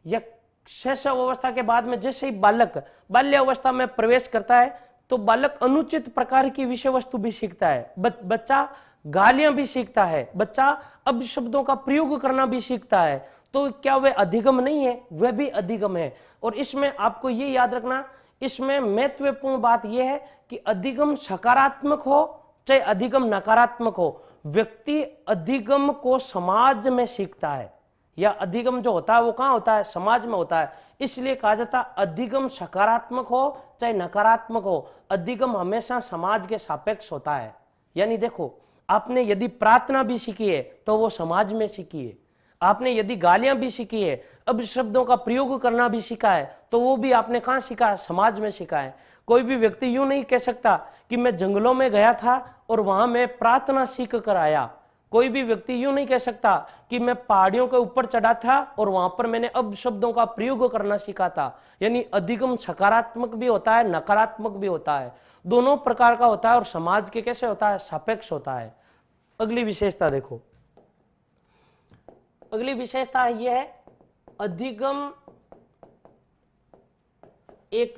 या शैशव अवस्था के बाद में जैसे ही बालक बाल्य अवस्था में प्रवेश करता है तो बालक अनुचित प्रकार की विषय वस्तु भी सीखता है, बच्चा गालियां भी सीखता है, बच्चा अब शब्दों का प्रयोग करना भी सीखता है। तो क्या वह अधिगम नहीं है? वह भी अधिगम है। और इसमें आपको ये याद रखना, इसमें महत्वपूर्ण बात यह है कि अधिगम सकारात्मक हो चाहे अधिगम नकारात्मक हो, व्यक्ति अधिगम को समाज में सीखता है, या अधिगम जो होता है वो कहां होता है? समाज में होता है। इसलिए कहा जाता है अधिगम सकारात्मक हो चाहे नकारात्मक हो, अधिगम हमेशा समाज के सापेक्ष होता है। यानी देखो आपने यदि प्रार्थना भी सीखी है तो वो समाज में सीखी है, आपने यदि गालियां भी सीखी है, अब शब्दों का प्रयोग करना भी सीखा है, तो वो भी आपने कहां सीखा है? समाज में सीखा है। कोई भी व्यक्ति यूं नहीं कह सकता कि मैं जंगलों में गया था और वहां मैं प्रार्थना सीख कर आया। कोई भी व्यक्ति यूं नहीं कह सकता कि मैं पहाड़ियों के ऊपर चढ़ा था और वहां पर मैंने अब शब्दों का प्रयोग करना सीखा था। यानी अधिगम सकारात्मक भी होता है, नकारात्मक भी होता है, दोनों प्रकार का होता है। और समाज के कैसे होता है? सापेक्ष होता है। अगली विशेषता देखो, अगली विशेषता यह है अधिगम एक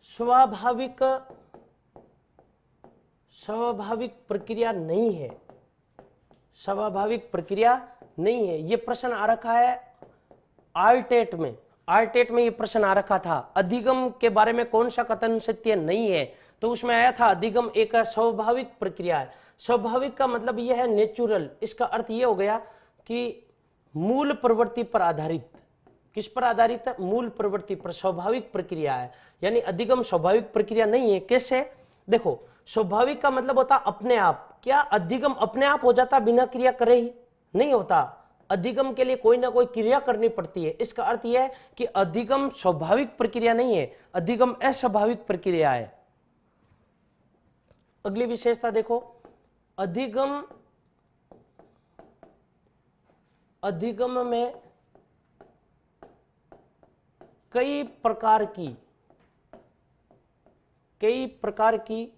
स्वाभाविक प्रक्रिया नहीं है, स्वाभाविक प्रक्रिया नहीं है। यह प्रश्न आ रखा है आरटेट में, आरटेट में यह प्रश्न आ रखा था अधिगम के बारे में कौन सा कथन सत्य नहीं है, तो उसमें आया था अधिगम एक स्वाभाविक प्रक्रिया है। स्वाभाविक का मतलब यह है नेचुरल, इसका अर्थ यह हो गया कि मूल प्रवृत्ति पर आधारित। किस पर आधारित है? मूल प्रवृत्ति पर, स्वाभाविक प्रक्रिया है। यानी अधिगम स्वाभाविक प्रक्रिया नहीं है। कैसे? देखो स्वाभाविक का मतलब होता अपने आप। क्या अधिगम अपने आप हो जाता बिना क्रिया करे ही? नहीं होता, अधिगम के लिए कोई ना कोई क्रिया करनी पड़ती है। इसका अर्थ यह है कि अधिगम स्वाभाविक प्रक्रिया नहीं है, अधिगम अस्वाभाविक प्रक्रिया है। अगली विशेषता देखो, अधिगम में कई प्रकार की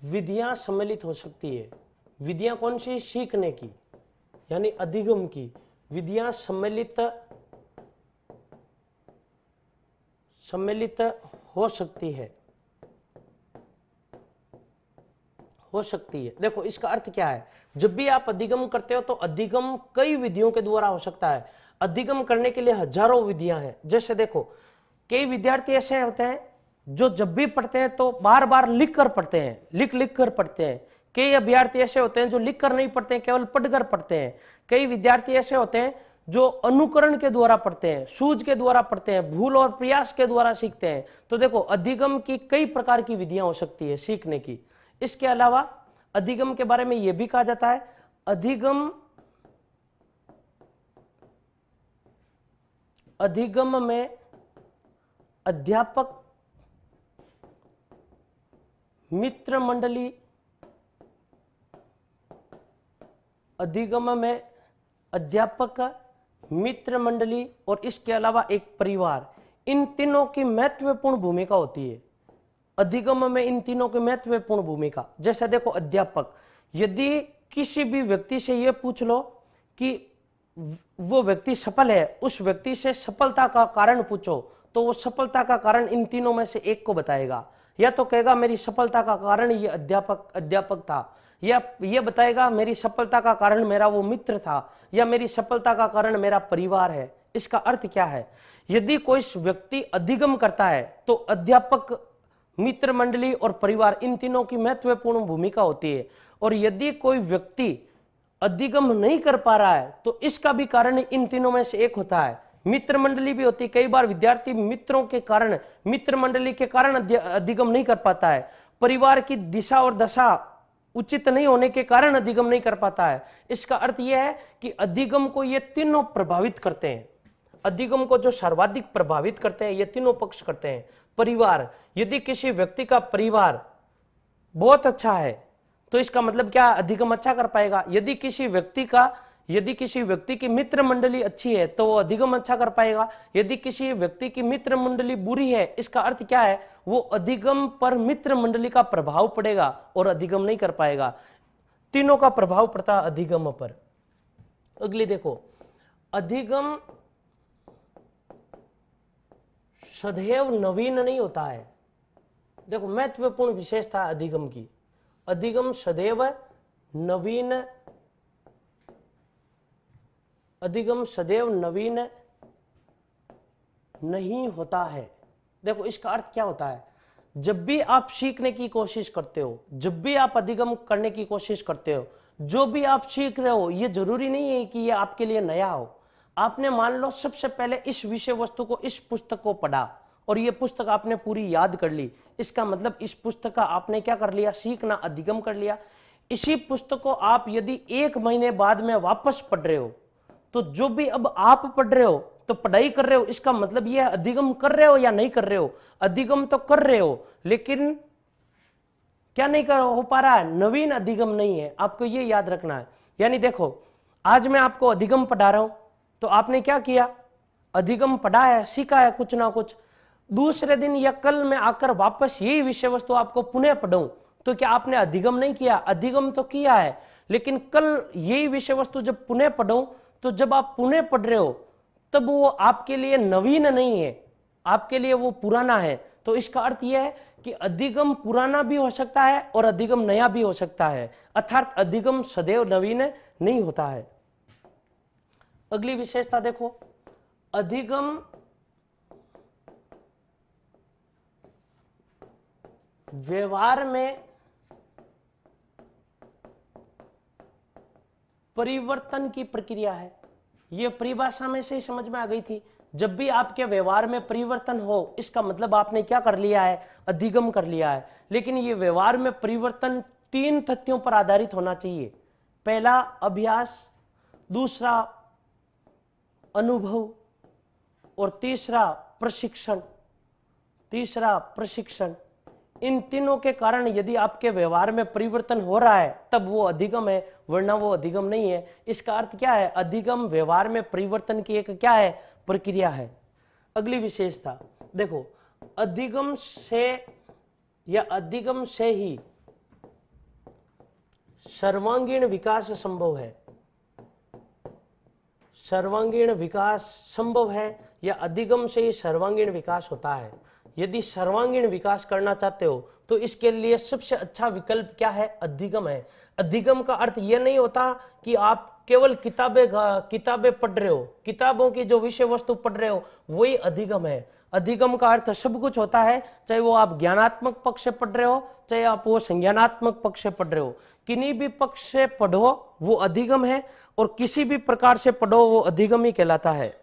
विधियां सम्मिलित हो सकती है। विधियां कौन सी? सीखने की, यानी अधिगम की विधियां सम्मिलित हो सकती है, देखो इसका अर्थ क्या है? जब भी आप अधिगम करते हो तो अधिगम कई विधियों के द्वारा हो सकता है। अधिगम करने के लिए हजारों विधियां हैं। जैसे देखो कई विद्यार्थी ऐसे होते हैं जो जब भी पढ़ते हैं तो बार बार लिख कर पढ़ते हैं, लिख कर पढ़ते हैं। कई अभ्यर्थी ऐसे होते हैं जो लिख कर नहीं पढ़ते हैं, केवल पढ़कर पढ़ते हैं। कई विद्यार्थी ऐसे होते हैं जो अनुकरण के द्वारा पढ़ते हैं, सूझ के द्वारा पढ़ते हैं, भूल और प्रयास के द्वारा सीखते हैं। तो देखो अधिगम की कई प्रकार की विधियां हो सकती है सीखने की। इसके अलावा अधिगम के बारे में यह भी कहा जाता है अधिगम में अध्यापक मित्र मंडली, अधिगम में अध्यापक मित्र मंडली और इसके अलावा एक परिवार, इन तीनों की महत्वपूर्ण भूमिका होती है। अधिगम में इन तीनों की महत्वपूर्ण भूमिका। जैसे देखो अध्यापक, यदि किसी भी व्यक्ति से यह पूछ लो कि वो व्यक्ति सफल है, उस व्यक्ति से सफलता का कारण पूछो तो वो सफलता का कारण इन तीनों में से एक को बताएगा। या तो कहेगा मेरी सफलता का कारण ये अध्यापक था, या ये बताएगा मेरी सफलता का कारण मेरा वो मित्र था, या मेरी सफलता का कारण मेरा परिवार है। इसका अर्थ क्या है? यदि कोई व्यक्ति अधिगम करता है तो अध्यापक, मित्र मंडली और परिवार, इन तीनों की महत्वपूर्ण भूमिका होती है। और यदि कोई व्यक्ति अधिगम नहीं कर पा रहा है तो इसका भी कारण इन तीनों में से एक होता है। मित्र मंडली भी होती है, कई बार विद्यार्थी मित्रों के कारण, मित्र मंडली के कारण अधिगम नहीं कर पाता है। परिवार की दिशा और दशा उचित नहीं होने के कारण अधिगम नहीं कर पाता है। इसका अर्थ यह है कि अधिगम को ये तीनों प्रभावित करते हैं। अधिगम को जो सर्वाधिक प्रभावित करते हैं ये तीनों पक्ष करते हैं। परिवार, यदि किसी व्यक्ति का परिवार बहुत अच्छा है तो इसका मतलब क्या? अधिगम अच्छा कर पाएगा। यदि किसी व्यक्ति की मित्र मंडली अच्छी है तो वो अधिगम अच्छा कर पाएगा। यदि किसी व्यक्ति की मित्र मंडली बुरी है, इसका अर्थ क्या है? वो अधिगम पर मित्र मंडली का प्रभाव पड़ेगा और अधिगम नहीं कर पाएगा। तीनों का प्रभाव पड़ता है अधिगम पर। अगली देखो, अधिगम सदैव नवीन नहीं होता है। देखो महत्वपूर्ण विशेषता अधिगम की, अधिगम सदैव नवीन नहीं होता है। देखो इसका अर्थ क्या होता है? जब भी आप सीखने की कोशिश करते हो, जब भी आप अधिगम करने की कोशिश करते हो, जो भी आप सीख रहे हो ये जरूरी नहीं है कि ये आपके लिए नया हो। आपने मान लो सबसे पहले इस विषय वस्तु को, इस पुस्तक को पढ़ा और ये पुस्तक आपने पूरी याद कर ली, इसका मतलब इस पुस्तक का आपने क्या कर लिया? सीखना, अधिगम कर लिया। इसी पुस्तक को आप यदि 1 महीने बाद में वापस पढ़ रहे हो तो जो भी अब आप पढ़ रहे हो तो पढ़ाई कर रहे हो, इसका मतलब यह अधिगम कर रहे हो या नहीं कर रहे हो? अधिगम तो कर रहे हो, लेकिन क्या नहीं कर हो पा रहा है? नवीन अधिगम नहीं है। आपको यह याद रखना है। यानी देखो, आज मैं आपको अधिगम पढ़ा रहा हूं तो आपने क्या किया? अधिगम पढ़ा है, सीखा है कुछ ना कुछ। दूसरे दिन या कल मैं आकर वापस यही विषय वस्तु आपको पुनः पढ़ूं तो क्या आपने अधिगम नहीं किया? अधिगम तो किया है, लेकिन कल यही विषय वस्तु जब पुनः पढ़ूं तो जब आप पुनः पढ़ रहे हो तब वो आपके लिए नवीन नहीं है, आपके लिए वो पुराना है। तो इसका अर्थ यह है कि अधिगम पुराना भी हो सकता है और अधिगम नया भी हो सकता है, अर्थात अधिगम सदैव नवीन नहीं होता है। अगली विशेषता देखो, अधिगम व्यवहार में परिवर्तन की प्रक्रिया है। यह परिभाषा में से ही समझ में आ गई थी। जब भी आपके व्यवहार में परिवर्तन हो, इसका मतलब आपने क्या कर लिया है? अधिगम कर लिया है। लेकिन यह व्यवहार में परिवर्तन 3 तथ्यों पर आधारित होना चाहिए। पहला अभ्यास, दूसरा अनुभव और तीसरा प्रशिक्षण। इन तीनों के कारण यदि आपके व्यवहार में परिवर्तन हो रहा है तब वो अधिगम है, वरना वो अधिगम नहीं है। इसका अर्थ क्या है? अधिगम व्यवहार में परिवर्तन की एक क्या है? प्रक्रिया है। अगली विशेषता देखो, अधिगम से ही सर्वांगीण विकास संभव है। सर्वांगीण विकास संभव है या अधिगम से ही सर्वांगीण विकास होता है। यदि सर्वांगीण विकास करना चाहते हो तो इसके लिए सबसे अच्छा विकल्प क्या है? अधिगम है। अधिगम का अर्थ यह नहीं होता कि आप केवल किताबें पढ़ रहे हो, किताबों की जो विषय वस्तु पढ़ रहे हो वही अधिगम है। अधिगम का अर्थ सब कुछ होता है, चाहे वो आप ज्ञानात्मक पक्ष से पढ़ रहे हो, चाहे आप वो संज्ञानात्मक पक्ष से पढ़ रहे हो। किन्हीं भी पक्ष से पढ़ो वो अधिगम है और किसी भी प्रकार से पढ़ो वो अधिगम ही कहलाता है।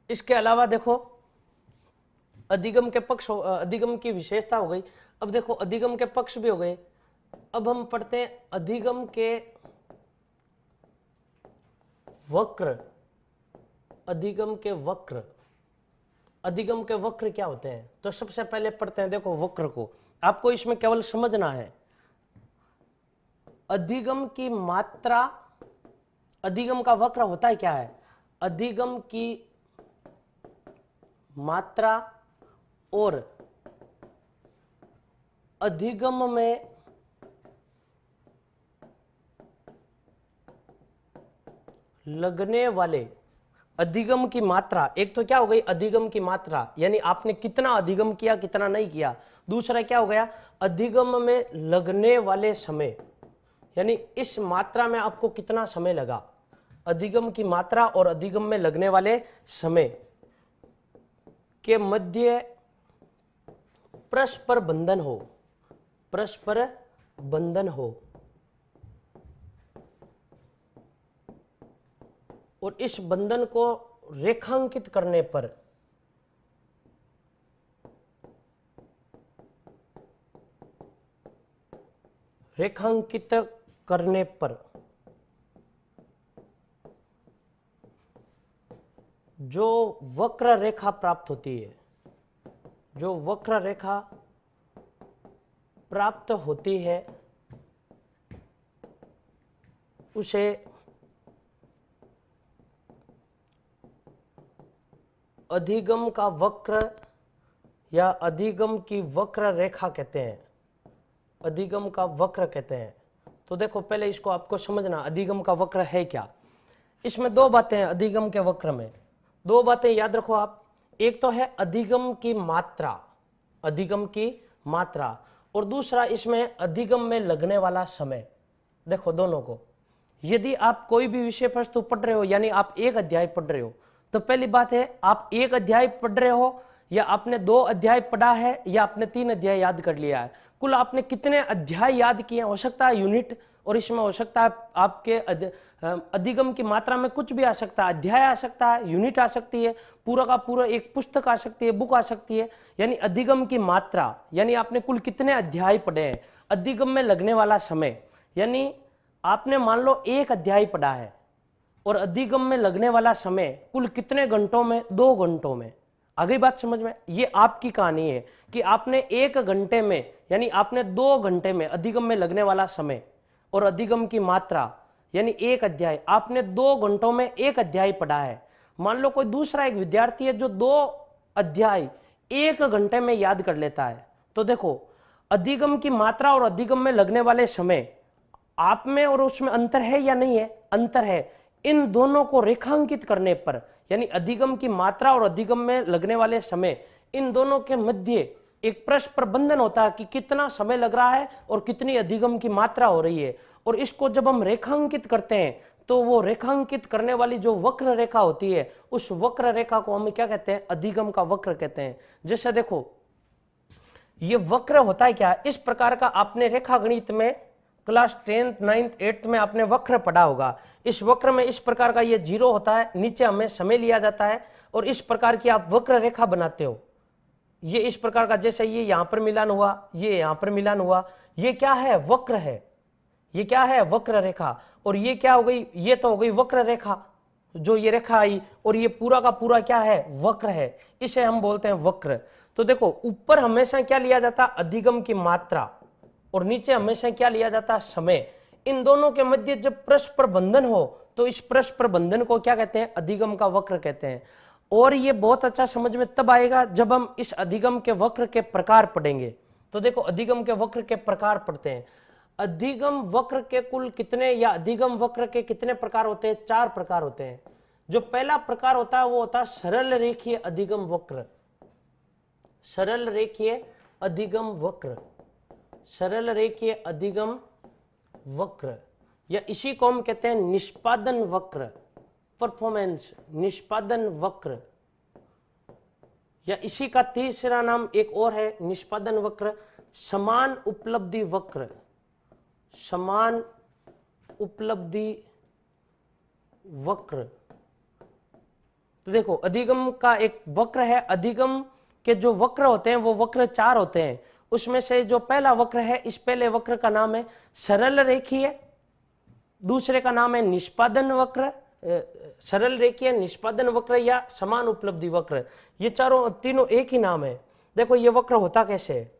इसके अलावा देखो, अधिगम के पक्ष, अधिगम की विशेषता हो गई। अब देखो अधिगम के पक्ष भी हो गए। अब हम पढ़ते हैं अधिगम के वक्र। अधिगम के वक्र, अधिगम के वक्र क्या होते हैं? तो सबसे पहले पढ़ते हैं देखो वक्र को। आपको इसमें केवल समझना है अधिगम की मात्रा। अधिगम का वक्र होता है क्या है? अधिगम की मात्रा और अधिगम में लगने वाले अधिगम की मात्रा, एक तो क्या हो गई अधिगम की मात्रा, यानी आपने कितना अधिगम किया कितना नहीं किया। दूसरा क्या हो गया अधिगम में लगने वाले समय, यानी इस मात्रा में आपको कितना समय लगा। अधिगम की मात्रा और अधिगम में लगने वाले समय के मध्य परस्पर बंधन हो, परस्पर बंधन हो, और इस बंधन को रेखांकित करने पर जो वक्र रेखा प्राप्त होती है, जो वक्र रेखा प्राप्त होती है उसे अधिगम का वक्र या अधिगम की वक्र रेखा कहते हैं, अधिगम का वक्र कहते हैं। तो देखो पहले इसको आपको समझना, अधिगम का वक्र है क्या। इसमें दो बातें हैं अधिगम के वक्र में, दो बातें याद रखो आप। एक तो है अधिगम की मात्रा, अधिगम की मात्रा, और दूसरा इसमें अधिगम में लगने वाला समय। देखो दोनों को, यदि आप कोई भी विषय वस्तु पढ़ रहे हो, यानी आप एक अध्याय पढ़ रहे हो, तो पहली बात है आप एक अध्याय पढ़ रहे हो या आपने 2 अध्याय पढ़ा है या आपने 3 अध्याय याद कर लिया है, कुल आपने कितने अध्याय याद किए। हो सकता है यूनिट, और इसमें हो सकता है आपके अधिगम की मात्रा में कुछ भी आ सकता है, अध्याय आ सकता है, यूनिट आ सकती है, पूरा का पूरा एक पुस्तक आ सकती है, बुक आ सकती है। यानी अधिगम की मात्रा, यानी आपने कुल कितने अध्याय पढ़े हैं। अधिगम में लगने वाला समय, यानी आपने मान लो 1 अध्याय पढ़ा है और अधिगम में लगने वाला समय कुल कितने घंटों में, 2 घंटों में। आ गई बात समझ में। ये आपकी कहानी है कि आपने 1 घंटे में, यानी आपने 2 घंटे में अधिगम में लगने वाला समय और अधिगम की मात्रा, यानी 1 अध्याय आपने 2 घंटों में 1 अध्याय पढ़ा है। मान लो कोई दूसरा एक विद्यार्थी है जो 2 अध्याय 1 घंटे में याद कर लेता है। तो देखो अधिगम की मात्रा और अधिगम में लगने वाले समय आप में और उसमें अंतर है या नहीं है, अंतर है। इन दोनों को रेखांकित करने पर, यानी अधिगम की मात्रा और अधिगम में लगने वाले समय, इन दोनों के मध्य एक परस्पर बंधन होता है कि कितना समय लग रहा है और कितनी अधिगम की मात्रा हो रही है। और इसको जब हम रेखांकित करते हैं तो वो रेखांकित करने वाली जो वक्र रेखा होती है, उस वक्र रेखा को हम क्या कहते हैं, अधिगम का वक्र कहते हैं। जैसे देखो ये वक्र होता है क्या, इस प्रकार का आपने रेखा गणित में क्लास 10th 9th 8th में आपने वक्र पढ़ा होगा। इस वक्र में इस प्रकार का ये 0 होता है, नीचे हमें समय लिया जाता है और इस प्रकार की आप वक्र रेखा बनाते हो। ये इस प्रकार का, जैसे ये यहां पर मिलान हुआ, ये यहां पर मिलान हुआ, ये क्या है, वक्र है। ये क्या है, वक्र रेखा। और ये क्या हो गई, ये तो हो गई वक्र रेखा, जो ये रेखा आई, और ये पूरा का पूरा क्या है, वक्र है। इसे हम बोलते हैं वक्र। तो देखो ऊपर हमेशा क्या लिया जाता, अधिगम की मात्रा, और नीचे हमेशा क्या लिया जाता, समय। इन दोनों के मध्य जब परस्पर बंधन हो तो इस परस्पर बंधन को क्या कहते हैं, अधिगम का वक्र कहते हैं। और ये बहुत अच्छा समझ में तब आएगा जब हम इस अधिगम के वक्र के प्रकार पढ़ेंगे। तो देखो अधिगम के वक्र के प्रकार पढ़ते हैं। अधिगम वक्र के कुल कितने, या अधिगम वक्र के कितने प्रकार होते हैं, 4 प्रकार होते हैं। जो पहला प्रकार होता है वो होता है सरल रेखीय अधिगम वक्र, सरल रेखीय अधिगम वक्र, सरल रेखीय अधिगम वक्र, या इसी को हम कहते हैं निष्पादन वक्र, परफॉर्मेंस निष्पादन वक्र, या इसी का तीसरा नाम एक और है निष्पादन वक्र, समान उपलब्धि वक्र, समान उपलब्धि वक्र। तो देखो अधिगम का एक वक्र है, अधिगम के जो वक्र होते हैं वो वक्र 4 होते हैं। उसमें से जो पहला वक्र है, इस पहले वक्र का नाम है सरल रेखीय, दूसरे का नाम है निष्पादन वक्र, सरल रेखीय, निष्पादन वक्र या समान उपलब्धि वक्र। ये तीनों एक ही नाम है। देखो ये वक्र होता कैसे है,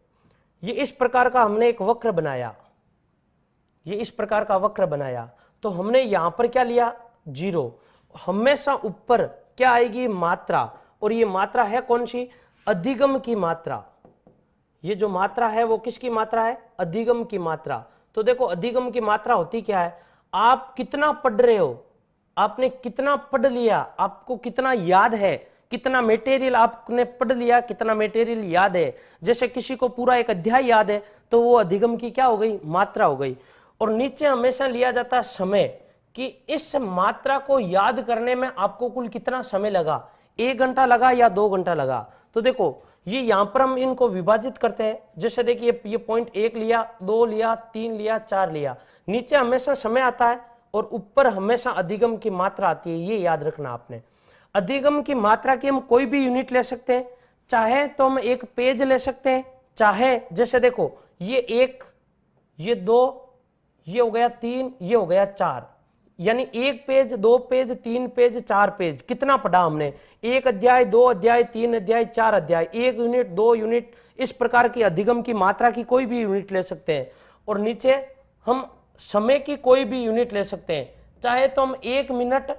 ये इस प्रकार का हमने एक वक्र बनाया, ये इस प्रकार का वक्र बनाया, तो हमने यहां पर क्या लिया, 0। हमेशा ऊपर क्या आएगी, मात्रा, और ये मात्रा है कौन सी, अधिगम की मात्रा। ये जो मात्रा है वो किसकी मात्रा है, अधिगम की मात्रा। तो देखो अधिगम की मात्रा होती क्या है, आप कितना पढ़ रहे हो, आपने कितना पढ़ लिया, आपको कितना याद है, कितना मटेरियल आपने पढ़ लिया, कितना मटेरियल याद है। जैसे किसी को पूरा एक अध्याय याद है तो वो अधिगम की क्या हो गई, मात्रा हो गई। और नीचे हमेशा लिया जाता है समय, कि इस मात्रा को याद करने में आपको कुल कितना समय लगा, 1 घंटा लगा या 2 घंटा लगा। तो देखो ये यहां पर हम इनको विभाजित करते हैं। जैसे देखिए ये पॉइंट 1 लिया, 2 लिया, 3 लिया, 4 लिया, नीचे हमेशा समय आता है और ऊपर हमेशा अधिगम की मात्रा आती है। ये याद रखना आपने। अधिगम की मात्रा की हम कोई भी यूनिट ले सकते हैं, चाहे तो हम एक पेज ले सकते हैं, चाहे जैसे देखो ये 1, ये 2, ये हो गया 3, ये हो गया 4, यानी 1 पेज, 2 पेज, 3 पेज, 4 पेज। कितना पढ़ा हमने, 1 अध्याय, 2 अध्याय, 3 अध्याय, 4 अध्याय, 1 यूनिट, 2 यूनिट, इस प्रकार की अधिगम की मात्रा की कोई भी यूनिट ले सकते हैं। और नीचे हम समय की कोई भी यूनिट ले सकते हैं, चाहे तो हम 1 मिनट,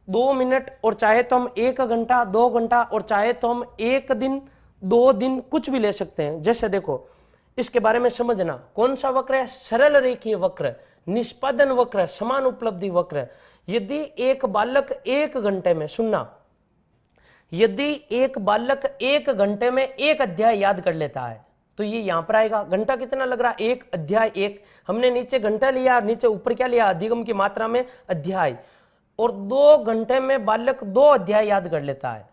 2 मिनट, और चाहे तो हम 1 घंटा, 2 घंटा, और चाहे तो हम 1 दिन, 2 दिन, कुछ भी ले सकते हैं। जैसे देखो इसके बारे में समझना, कौन सा वक्र है, सरल रेखीय वक्र, निष्पादन वक्र, समान उपलब्धि वक्र। यदि एक बालक 1 घंटे में, सुनना, यदि एक बालक 1 घंटे में 1 अध्याय याद कर लेता है तो ये यहां पर आएगा। घंटा कितना लग रहा है, 1 अध्याय 1, हमने नीचे घंटा लिया, नीचे ऊपर क्या लिया, अधिगम की मात्रा में अध्याय। और 2 घंटे में बालक 2 अध्याय याद कर लेता है,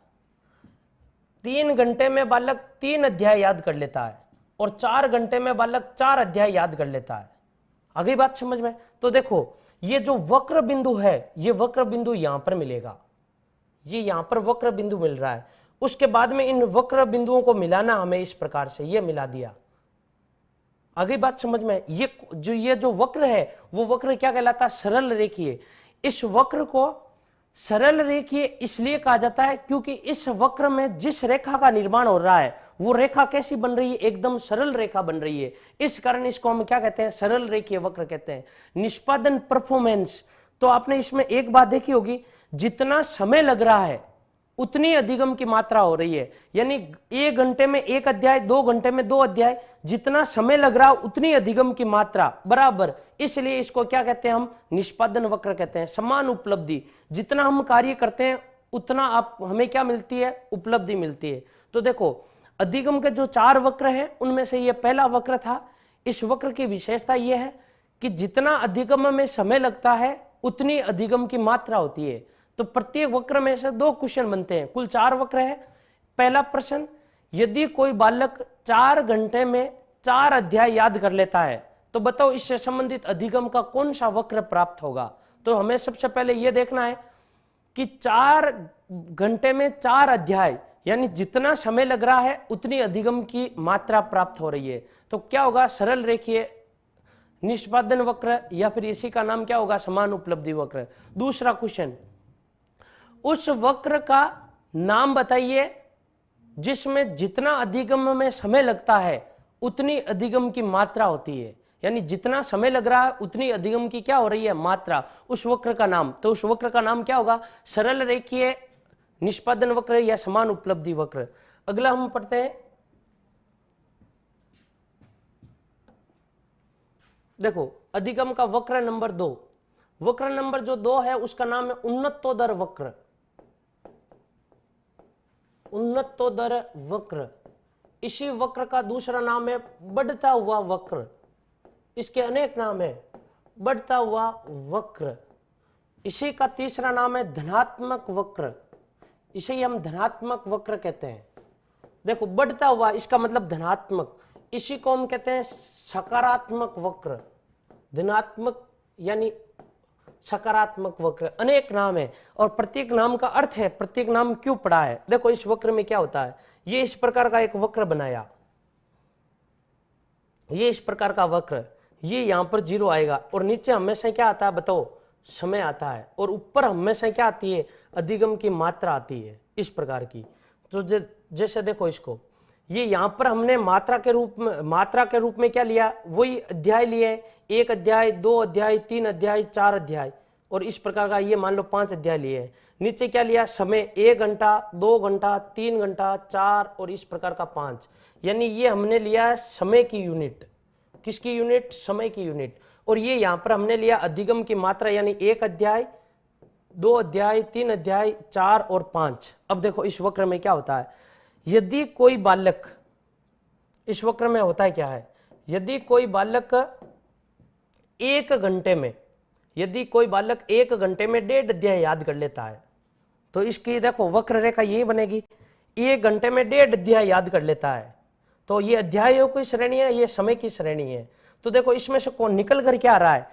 3 घंटे में बालक 3 अध्याय याद कर लेता है, और 4 घंटे में बालक 4 अध्याय याद कर लेता है। आगे बात समझ में। तो देखो ये जो वक्र बिंदु है, ये वक्र बिंदु यहां पर मिलेगा, ये यहां पर वक्र बिंदु मिल रहा है। उसके बाद में इन वक्र बिंदुओं को मिलाना हमें इस प्रकार से, ये मिला दिया। आगे बात समझ में। ये जो वक्र है वो वक्र क्या कहलाता है, सरल रेखीय। इस वक्र को सरल रेखीय इसलिए कहा जाता है क्योंकि इस वक्र में जिस रेखा का निर्माण हो रहा है वो रेखा कैसी बन रही है, एकदम सरल रेखा बन रही है। इस कारण इसको हम क्या कहते हैं, सरल रेखीय वक्र कहते हैं। निष्पादन परफॉर्मेंस, तो आपने इसमें एक बात देखी होगी, जितना समय लग रहा है उतनी अधिगम की मात्रा हो रही है। यानी 1 घंटे में 1 अध्याय, 2 घंटे में 2 अध्याय, जितना समय लग रहा उतनी अधिगम की मात्रा बराबर। इसलिए इसको क्या कहते हैं हम, निष्पादन वक्र कहते हैं। समान उपलब्धि, जितना हम कार्य करते हैं उतना आप हमें क्या मिलती है, उपलब्धि मिलती है। तो देखो अधिगम के जो 4 वक्र हैं उनमें से ये पहला वक्र था। इस वक्र की विशेषता यह है कि जितना अधिगम में समय लगता है उतनी अधिगम की मात्रा होती है। तो प्रत्येक वक्र में से 2 क्वेश्चन बनते हैं, कुल 4 वक्र है। पहला प्रश्न, यदि कोई बालक 4 घंटे में 4 अध्याय याद कर लेता है तो बताओ इससे संबंधित अधिगम का कौन सा वक्र प्राप्त होगा। तो हमें सबसे पहले यह देखना है कि 4 घंटे में 4 अध्याय, यानी जितना समय लग रहा है उतनी अधिगम की मात्रा प्राप्त हो रही है। तो क्या होगा, सरल रेखीय निष्पादन वक्र, या फिर इसी का नाम क्या होगा, समान उपलब्धि वक्र। दूसरा क्वेश्चन, उस वक्र का नाम बताइए जिसमें जितना अधिगम में समय लगता है उतनी अधिगम की मात्रा होती है। यानी जितना समय लग रहा है उतनी अधिगम की क्या हो रही है, मात्रा। उस वक्र का नाम, तो उस वक्र का नाम क्या होगा, सरल रेखीय निष्पादन वक्र या समान उपलब्धि वक्र। अगला हम पढ़ते हैं, देखो अधिगम का वक्र नंबर 2। वक्र नंबर जो 2 है उसका नाम है उन्नतोदर वक्र। उन्नतोदर वक्र, इसी वक्र का दूसरा नाम है बढ़ता हुआ वक्र। इसके अनेक नाम है, बढ़ता हुआ वक्र। इसी का तीसरा नाम है धनात्मक वक्र, इसे हम धनात्मक वक्र कहते हैं। देखो बढ़ता हुआ इसका मतलब धनात्मक, इसी को हम कहते हैं सकारात्मक वक्र। धनात्मक यानी सकारात्मक वक्र, अनेक नाम है और प्रत्येक नाम का अर्थ है, प्रत्येक नाम क्यों पड़ा है। देखो इस वक्र में क्या होता है, ये इस प्रकार का एक वक्र बनाया, ये इस प्रकार का वक्र, ये यहां पर 0 आएगा और नीचे हमेशा क्या आता है बताओ, समय आता है, और ऊपर हमेशा क्या आती है, अधिगम की मात्रा आती है इस प्रकार की। तो जैसे देखो इसको, ये यहां पर हमने मात्रा के रूप में क्या लिया, वही अध्याय लिए, 1 अध्याय, 2 अध्याय, 3 अध्याय, 4 अध्याय, और इस प्रकार का ये मान लो 5 अध्याय लिए। नीचे क्या लिया, समय, 1 घंटा, 2 घंटा, 3 घंटा, 4 और इस प्रकार का 5। यानी ये हमने लिया समय की यूनिट। किसकी यूनिट, समय की यूनिट। और ये यहां पर हमने लिया अधिगम की मात्रा, यानी 1 अध्याय, 2 अध्याय, 3 अध्याय, 4 और 5। अब देखो इस वक्र में क्या होता है, यदि कोई बालक, इस वक्र में होता है क्या है, यदि कोई बालक 1 घंटे में, यदि कोई बालक 1 घंटे में 1.5 अध्याय याद कर लेता है, तो इसकी देखो वक्र रेखा यही बनेगी, 1 घंटे में 1.5 अध्याय याद कर लेता है, तो ये अध्यायों की श्रेणी है, ये समय की श्रेणी है। तो देखो इसमें से कौन निकल कर क्या आ रहा है,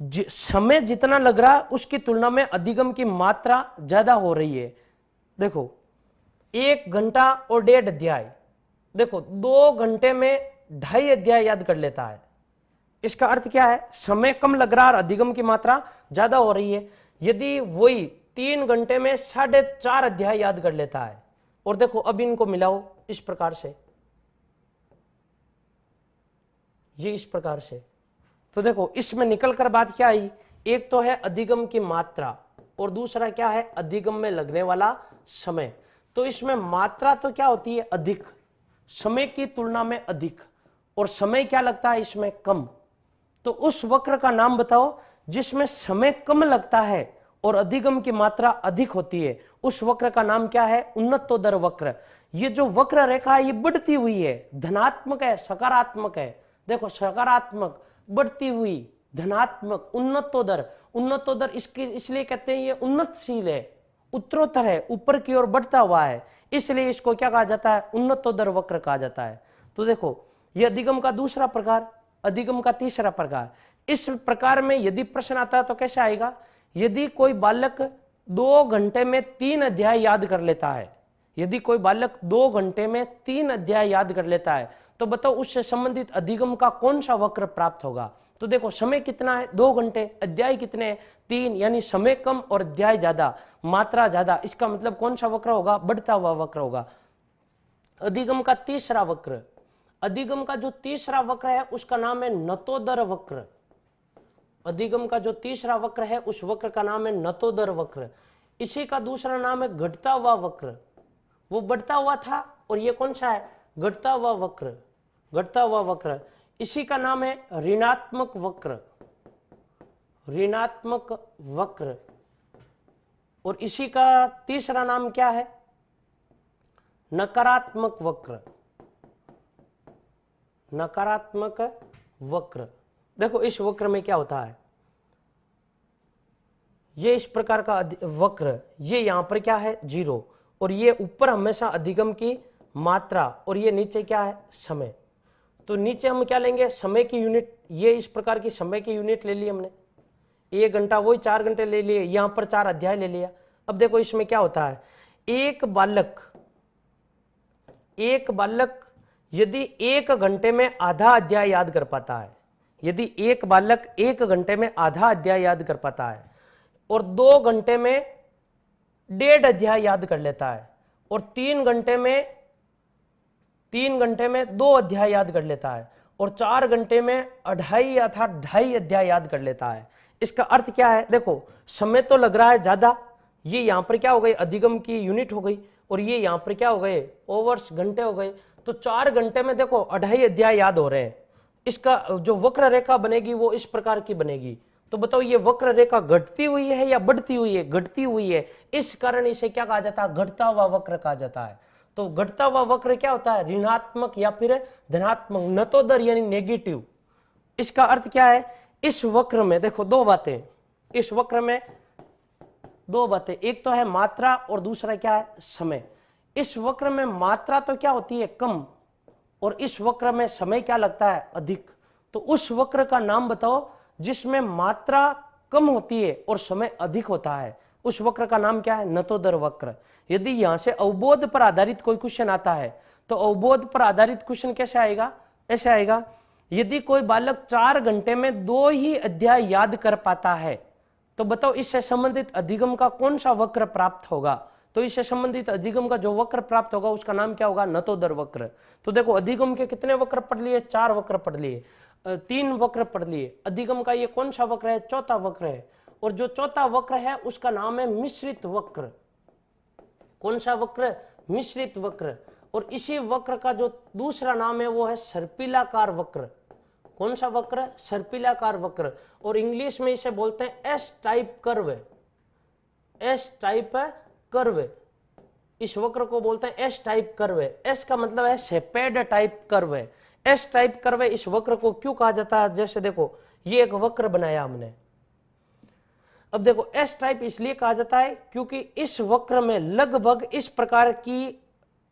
समय जितना लग रहा है उसकी तुलना में अधिगम की मात्रा ज्यादा हो रही है। देखो 1 घंटा और 1.5 अध्याय, देखो 2 घंटे में 2.5 अध्याय याद कर लेता है। इसका अर्थ क्या है, समय कम लग रहा है और अधिगम की मात्रा ज्यादा हो रही है। यदि वही 3 घंटे में 4.5 अध्याय याद कर लेता है, और देखो अब इनको मिलाओ इस प्रकार से, ये इस प्रकार से, तो देखो इसमें निकल कर बात क्या आई, एक तो है अधिगम की मात्रा और दूसरा क्या है, अधिगम में लगने वाला समय। तो इसमें मात्रा तो क्या होती है, अधिक, समय की तुलना में अधिक, और समय क्या लगता है इसमें, कम। तो उस वक्र का नाम बताओ जिसमें समय कम लगता है और अधिगम की मात्रा अधिक होती है, उस वक्र का नाम क्या है, उन्नतोदर वक्र। ये जो वक्र रेखा है ये बढ़ती हुई है, धनात्मक है, सकारात्मक है, देखो सकारात्मक, बढ़ती हुई, धनात्मक, उन्नतोदर। उन्नतोदर इसकी इसलिए कहते हैं ये उन्नतशील है, उत्तरोत्तर है, ऊपर की ओर बढ़ता हुआ है, इसलिए इसको क्या कहा जाता है, उन्नतोदर वक्र कहा जाता है। तो देखो ये अधिगम का दूसरा प्रकार, अधिगम का तीसरा प्रकार। इस प्रकार में यदि प्रश्न आता है तो कैसे आएगा, यदि कोई बालक 2 घंटे में 3 अध्याय याद कर लेता है, यदि कोई बालक 2 घंटे में 3 अध्याय याद कर लेता है, तो बताओ उससे संबंधित अधिगम का कौन सा वक्र प्राप्त होगा। तो देखो समय कितना है, 2 घंटे, अध्याय कितने हैं, 3, यानी समय कम और अध्याय ज्यादा, मात्रा ज्यादा, इसका मतलब कौन सा वक्र होगा, बढ़ता हुआ वक्र होगा। अधिगम का तीसरा वक्र, अधिगम का जो तीसरा वक्र है उसका नाम है नतोदर वक्र। अधिगम का जो तीसरा वक्र है उस वक्र का नाम है नतोदर वक्र। इसी का दूसरा नाम है घटता हुआ वक्र, वो बढ़ता हुआ था और ये कौन सा है, घटता हुआ वक्र, घटता हुआ वक्र। इसी का नाम है ऋणात्मक वक्र, ऋणात्मक वक्र। और इसी का तीसरा नाम क्या है, नकारात्मक वक्र, नकारात्मक वक्र। देखो इस वक्र में क्या होता है, ये इस प्रकार का वक्र, ये यहां पर क्या है 0, और ये ऊपर हमेशा अधिगम की मात्रा और ये नीचे क्या है, समय। तो नीचे हम क्या लेंगे, समय की यूनिट, ये इस प्रकार की समय की यूनिट ले ली हमने, 1 घंटा वही 4 घंटे ले लिए, यहां पर 4 अध्याय ले लिया। अब देखो इसमें क्या होता है, एक बालक यदि 1 घंटे में आधा अध्याय याद कर पाता है, यदि एक बालक 1 घंटे में आधा अध्याय याद कर पाता है और 2 घंटे में 1.5 अध्याय याद कर लेता है और 3 घंटे में 2 अध्याय याद कर लेता है और 4 घंटे में 2.5 अध्याय याद कर लेता है, इसका अर्थ क्या है, देखो समय तो लग रहा है ज्यादा, ये यहां पर क्या हो गई, अधिगम की यूनिट हो गई, और ये यहां पर क्या हो गए, ओवर्स, घंटे हो गए। तो 4 घंटे में देखो 2.5 अध्याय याद हो रहे हैं, इसका जो वक्र रेखा बनेगी वो इस प्रकार की बनेगी। तो बताओ ये वक्र रेखा घटती हुई है या बढ़ती हुई है, घटती हुई है, इस कारण इसे क्या कहा जाता है, घटता हुआ वक्र कहा जाता है। तो घटता हुआ वक्र क्या होता है, ऋणात्मक या फिर धनात्मक, नतोदर यानी नेगेटिव। इसका अर्थ क्या है, इस वक्र में देखो 2 बातें, इस वक्र में 2 बातें, एक तो है मात्रा और दूसरा क्या है, समय। इस वक्र में मात्रा तो क्या होती है, कम, और इस वक्र में समय क्या लगता है, अधिक। तो उस वक्र का नाम बताओ जिसमें मात्रा कम होती है और समय अधिक होता है, उस वक्र का नाम क्या है, नतोदर वक्र। यदि यहां से अवबोध पर आधारित कोई क्वेश्चन आता है तो अवबोध पर आधारित क्वेश्चन कैसे आएगा, ऐसे आएगा, यदि कोई बालक 4 घंटे में 2 ही अध्याय याद कर पाता है तो बताओ इससे संबंधित अधिगम का कौन सा वक्र प्राप्त होगा। तो इससे संबंधित अधिगम का जो वक्र प्राप्त होगा उसका नाम क्या होगा, नतोदर वक्र। तो देखो अधिगम के कितने वक्र पढ़ लिए, 4 वक्र पढ़ लिए, 3 वक्र पढ़ लिए। अधिगम का ये कौन सा वक्र है, चौथा वक्र है, और जो चौथा वक्र है उसका नाम है मिश्रित वक्र। कौन सा वक्र, मिश्रित वक्र। और इसी वक्र का जो दूसरा नाम है वो है सर्पिलाकार वक्र। कौन सा वक्र, सर्पिलाकार वक्र, और इंग्लिश में इसे बोलते हैं S type curve. S type curve, इस वक्र को बोलते हैं एस टाइप कर्व। एस का मतलब है shaped type curve. S type curve इस वक्र को क्यों कहा जाता है? जैसे देखो ये एक वक्र बनाया हमने, अब देखो एस टाइप इसलिए कहा जाता है क्योंकि इस वक्र में लगभग इस प्रकार की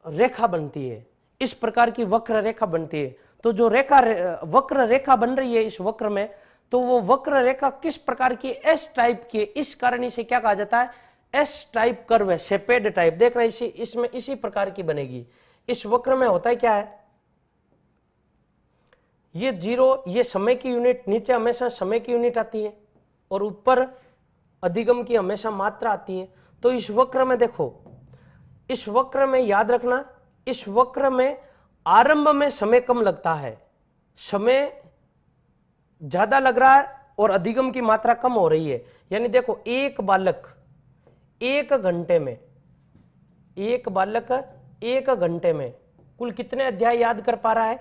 रेखा बनती है, इस प्रकार की वक्र रेखा बनती है। तो जो रेखा वक्र रेखा बन रही है इस वक्र में, तो वो वक्र रेखा किस प्रकार की? एस टाइप की। इस कारण इसे क्या कहा जाता है? एस टाइप कर्व है, शेपेड टाइप। देख रहे हैं इसमें इसी प्रकार की बनेगी। इस वक्र में होता है क्या है, ये जीरो, ये समय की यूनिट, नीचे हमेशा समय की यूनिट आती है और ऊपर अधिगम की हमेशा मात्रा आती है। तो इस वक्र में देखो, इस वक्र में याद रखना, इस वक्र में आरंभ में समय कम लगता है, समय ज्यादा लग रहा है और अधिगम की मात्रा कम हो रही है। यानी देखो एक बालक एक घंटे में, एक बालक एक घंटे में कुल कितने अध्याय याद कर पा रहा है?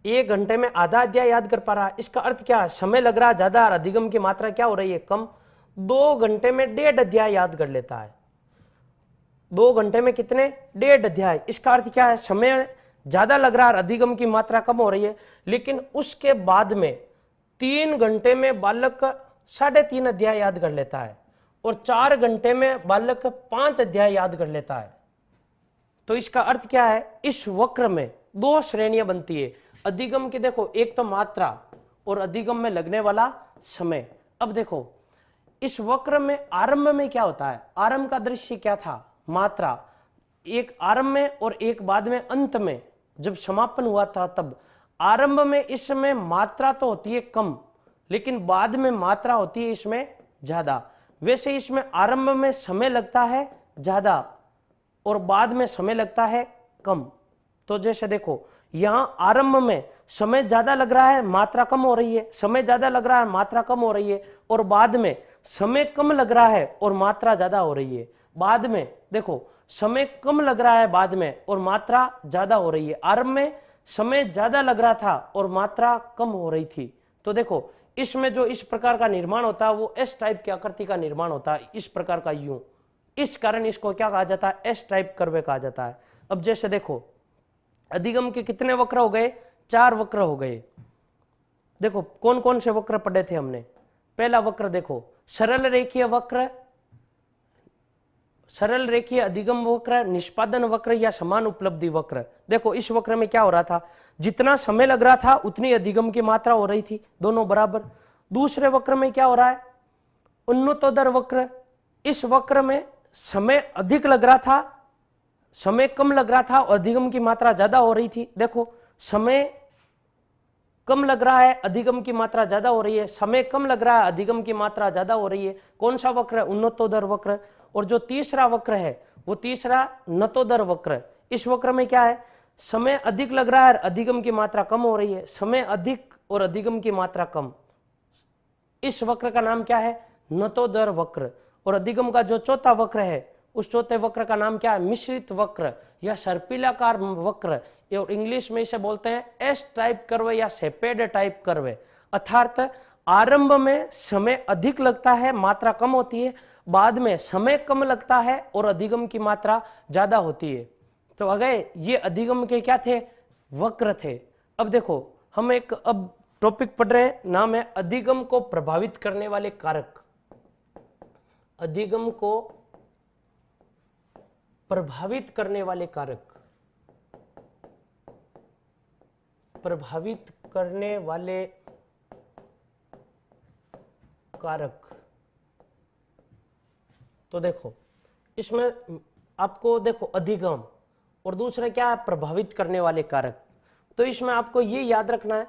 एक घंटे में आधा अध्याय याद कर पा रहा है। इसका अर्थ क्या है? समय लग रहा है ज्यादा और अधिगम की मात्रा क्या हो रही है? कम। 2 घंटे में 1.5 अध्याय याद कर लेता है। 2 घंटे में कितने? 1.5 अध्याय। इसका अर्थ क्या है? समय ज्यादा लग रहा है और अधिगम की मात्रा कम हो रही है। लेकिन उसके बाद में 3 घंटे में बालक 3.5 अध्याय याद कर लेता है और 4 घंटे में बालक 5 अध्याय याद कर लेता है। तो इसका अर्थ क्या है? इस वक्र में 2 श्रेणियां बनती है अधिगम की। देखो एक तो मात्रा और अधिगम में लगने वाला समय। अब देखो इस वक्र में आरंभ में क्या होता है? आरंभ का दृश्य क्या था? मात्रा। एक आरंभ में और एक बाद में अंत में जब समापन हुआ था तब। आरंभ में इसमें मात्रा तो होती है कम, लेकिन बाद में मात्रा होती है इसमें ज्यादा। वैसे इसमें आरंभ में समय लगता है ज्यादा और बाद में समय लगता है कम। तो जैसे देखो यहां आरंभ में समय ज्यादा लग रहा है, मात्रा कम हो रही है, समय ज्यादा लग रहा है, मात्रा कम हो रही है, और बाद में समय कम लग रहा है और मात्रा ज्यादा हो रही है। बाद में देखो समय कम लग रहा है बाद में और मात्रा ज्यादा हो रही है। आरंभ में समय ज्यादा लग रहा था और मात्रा कम हो रही थी। तो देखो इसमें जो इस प्रकार का निर्माण होता है वो एस टाइप की आकृति का निर्माण होता है, इस प्रकार का यूं। इस कारण इसको क्या कहा जाता है? एस टाइप कर्व कहा जाता है। अब जैसे देखो अधिगम के कितने वक्र हो गए? 4 वक्र हो गए। देखो कौन कौन से वक्र पढ़े थे हमने? पहला वक्र देखो सरल रेखीय वक्र, सरल रेखीय अधिगम वक्र, निष्पादन वक्र या समान उपलब्धि वक्र। देखो इस वक्र में क्या हो रहा था? जितना समय लग रहा था उतनी अधिगम की मात्रा हो रही थी, दोनों बराबर। दूसरे वक्र में क्या हो रहा है? उन्नतोदर वक्र। इस वक्र में समय अधिक लग रहा था, समय कम लग रहा था और अधिगम की मात्रा ज्यादा हो रही थी। देखो समय कम लग रहा है, अधिगम की मात्रा ज्यादा हो रही है, समय कम लग रहा है, अधिगम की मात्रा ज्यादा हो रही है। कौन सा वक्र? उन्नतोदर वक्र। और जो तीसरा वक्र है वो तीसरा नतोदर वक्र। इस वक्र में क्या है? समय अधिक लग रहा है, अधिगम की मात्रा कम हो रही है, समय अधिक और अधिगम की मात्रा कम। इस वक्र का नाम क्या है? नतोदर वक्र। और अधिगम का जो चौथा वक्र है उस चौथे वक्र का नाम क्या है? मिश्रित वक्र या सर्पिलाकार वक्र। और इंग्लिश में इसे बोलते हैं एस टाइप कर्व या शेपेड टाइप कर्व। अर्थात आरंभ में समय अधिक लगता है, मात्रा कम होती है, बाद में समय कम लगता है और अधिगम की मात्रा ज्यादा होती है। तो अगर ये अधिगम के क्या थे? वक्र थे। अब देखो हम एक अब टॉपिक पढ़ रहे हैं, नाम है अधिगम को प्रभावित करने वाले कारक। अधिगम को प्रभावित करने वाले कारक, प्रभावित करने वाले कारक। तो देखो इसमें आपको देखो अधिगम और दूसरा क्या है? प्रभावित करने वाले कारक। तो इसमें आपको ये याद रखना है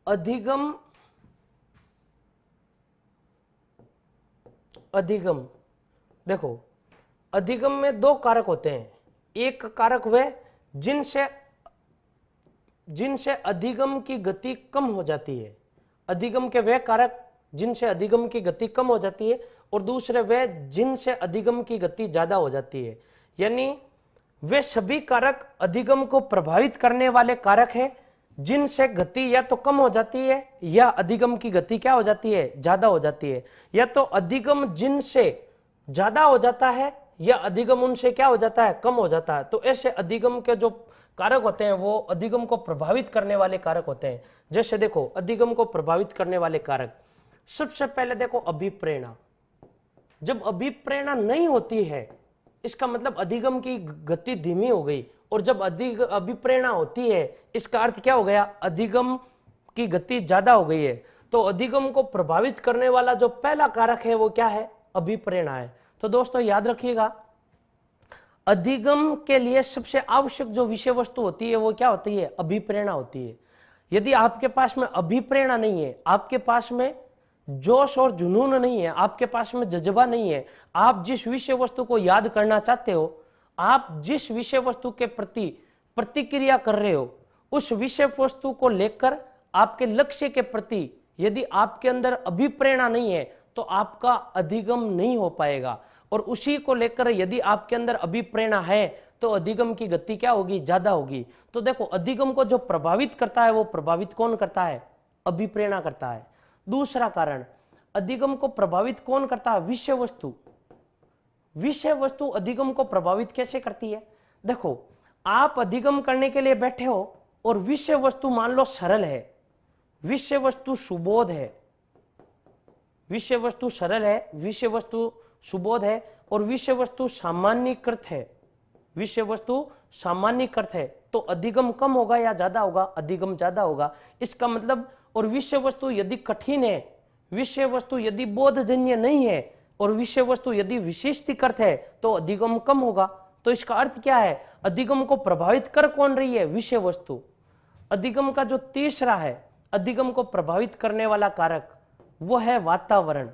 अधिगम, अधिगम देखो अधिगम में 2 कारक होते हैं। एक कारक वह जिनसे अधिगम की गति कम हो जाती है, अधिगम के वह कारक जिनसे अधिगम की गति कम हो जाती है, और दूसरे वे जिनसे अधिगम की गति ज्यादा हो जाती है। यानी वे सभी कारक अधिगम को प्रभावित करने वाले कारक हैं जिनसे गति या तो कम हो जाती है या अधिगम की गति क्या हो जाती है, ज्यादा हो जाती है, या तो अधिगम जिनसे ज्यादा हो जाता है या अधिगम उनसे क्या हो जाता है, कम हो जाता है। तो ऐसे अधिगम के जो कारक होते हैं वो अधिगम को प्रभावित करने वाले कारक होते हैं। जैसे देखो अधिगम को प्रभावित करने वाले कारक, सबसे पहले देखो अभिप्रेरणा। जब अभिप्रेरणा नहीं होती है इसका मतलब अधिगम की गति धीमी हो गई, और जब अभिप्रेरणा होती है इसका अर्थ क्या हो गया, अधिगम की गति ज्यादा हो गई है। तो अधिगम को प्रभावित करने वाला जो पहला कारक है वो क्या है, अभिप्रेरणा है। तो दोस्तों याद रखिएगा, अधिगम के लिए सबसे आवश्यक जो विषय वस्तु होती है वो क्या होती है, अभिप्रेरणा होती है। यदि आपके पास में अभिप्रेरणा नहीं है, आपके पास में जोश और जुनून नहीं है, आपके पास में जज्बा नहीं है, आप जिस विषय वस्तु को याद करना चाहते हो, आप जिस विषय वस्तु के प्रति प्रतिक्रिया कर रहे हो, उस विषय वस्तु को लेकर आपके लक्ष्य के प्रति यदि आपके अंदर अभिप्रेरणा नहीं है तो आपका अधिगम नहीं हो पाएगा। और उसी को लेकर यदि आपके अंदर अभिप्रेरणा है तो अधिगम की गति क्या होगी, ज्यादा होगी। तो देखो अधिगम को जो प्रभावित करता है वो प्रभावित कौन करता है, अभिप्रेरणा करता है। दूसरा कारण, अधिगम को प्रभावित कौन करता है, विषय वस्तु। विषय वस्तु अधिगम को प्रभावित कैसे करती है, देखो आप अधिगम करने के लिए बैठे हो और विषय वस्तु मान लो सरल है, विषय वस्तु सुबोध है, विषय वस्तु सरल है, विषय वस्तु सुबोध है, और विषय वस्तु सामान्यीकृत है, विषय वस्तु सामान्यीकृत है, तो अधिगम कम होगा या ज्यादा होगा, अधिगम ज्यादा होगा। इसका मतलब, और विषय वस्तु यदि कठिन है, विषय वस्तु यदि बोधजन्य नहीं है, और विषय वस्तु यदि विशिष्टीकृत है तो अधिगम कम होगा। तो इसका अर्थ क्या है, अधिगम को प्रभावित कर कौन रही है, विषय वस्तु। अधिगम का जो तीसरा है अधिगम को प्रभावित करने वाला कारक वो है वातावरण।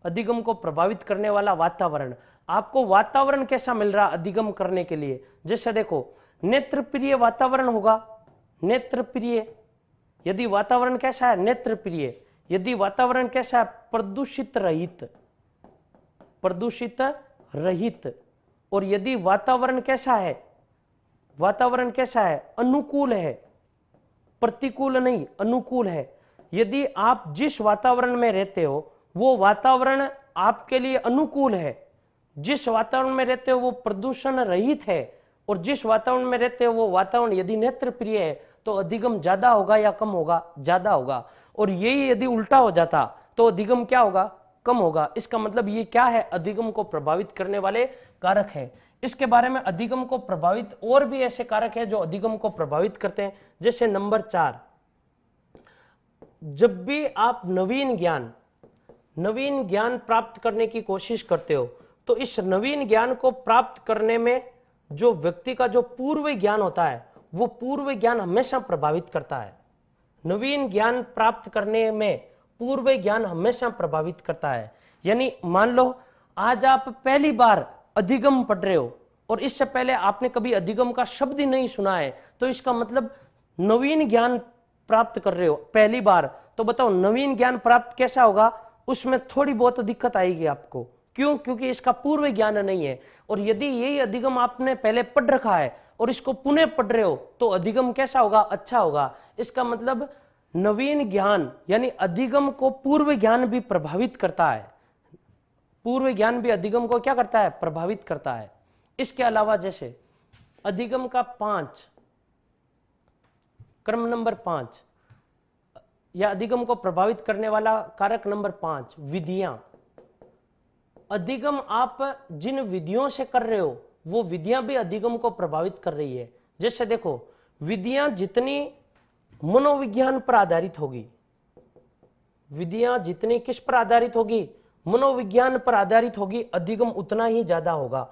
अधिगम को प्रभावित करने वाला वातावरण, आपको वातावरण कैसा मिल रहा अधिगम करने के लिए। जैसे देखो नेत्र प्रिय वातावरण होगा, नेत्र प्रिय, यदि वातावरण कैसा है, नेत्र प्रिय। यदि वातावरण कैसा है, प्रदूषित रहित, प्रदूषित रहित। और यदि वातावरण कैसा है, वातावरण कैसा है, अनुकूल है, प्रतिकूल नहीं, अनुकूल है। यदि आप जिस वातावरण में रहते हो वो वातावरण आपके लिए अनुकूल है, जिस वातावरण में रहते हो वो प्रदूषण रहित है, और जिस वातावरण में रहते हो वो वातावरण यदि नेत्र प्रिय है तो अधिगम ज्यादा होगा या कम होगा, ज्यादा होगा। और यही यदि उल्टा हो जाता तो अधिगम क्या होगा, कम होगा। इसका मतलब ये क्या है, अधिगम को प्रभावित करने वाले कारक है। इसके बारे में अधिगम को प्रभावित और भी ऐसे कारक है जो अधिगम को प्रभावित करते हैं। जैसे नंबर 4, जब भी आप नवीन ज्ञान प्राप्त करने की कोशिश करते हो तो इस नवीन ज्ञान को प्राप्त करने में जो व्यक्ति का जो पूर्व ज्ञान होता है वो पूर्व ज्ञान हमेशा प्रभावित करता है। नवीन ज्ञान प्राप्त करने में पूर्व ज्ञान हमेशा प्रभावित करता है। यानी मान लो आज आप पहली बार अधिगम पढ़ रहे हो और इससे पहले आपने कभी अधिगम का शब्द ही नहीं सुना है, तो इसका मतलब नवीन ज्ञान प्राप्त कर रहे हो पहली बार। तो बताओ नवीन ज्ञान प्राप्त कैसा होगा, उसमें थोड़ी बहुत दिक्कत आएगी आपको। क्यों, क्योंकि इसका पूर्व ज्ञान नहीं है। और यदि यही अधिगम आपने पहले पढ़ रखा है और इसको पुनः पढ़ रहे हो तो अधिगम कैसा होगा, अच्छा होगा। इसका मतलब नवीन ज्ञान यानी अधिगम को पूर्व ज्ञान भी प्रभावित करता है, पूर्व ज्ञान भी अधिगम को क्या करता है, प्रभावित करता है। इसके अलावा जैसे अधिगम का 5 क्रम नंबर 5 या अधिगम को प्रभावित करने वाला कारक नंबर 5, विधियां। अधिगम आप जिन विधियों से कर रहे हो वो विधियां भी अधिगम को प्रभावित कर रही है। जैसे देखो विधियां जितनी मनोविज्ञान पर आधारित होगी, विधियां जितनी किस पर आधारित होगी, मनोविज्ञान पर आधारित होगी, अधिगम उतना ही ज्यादा होगा।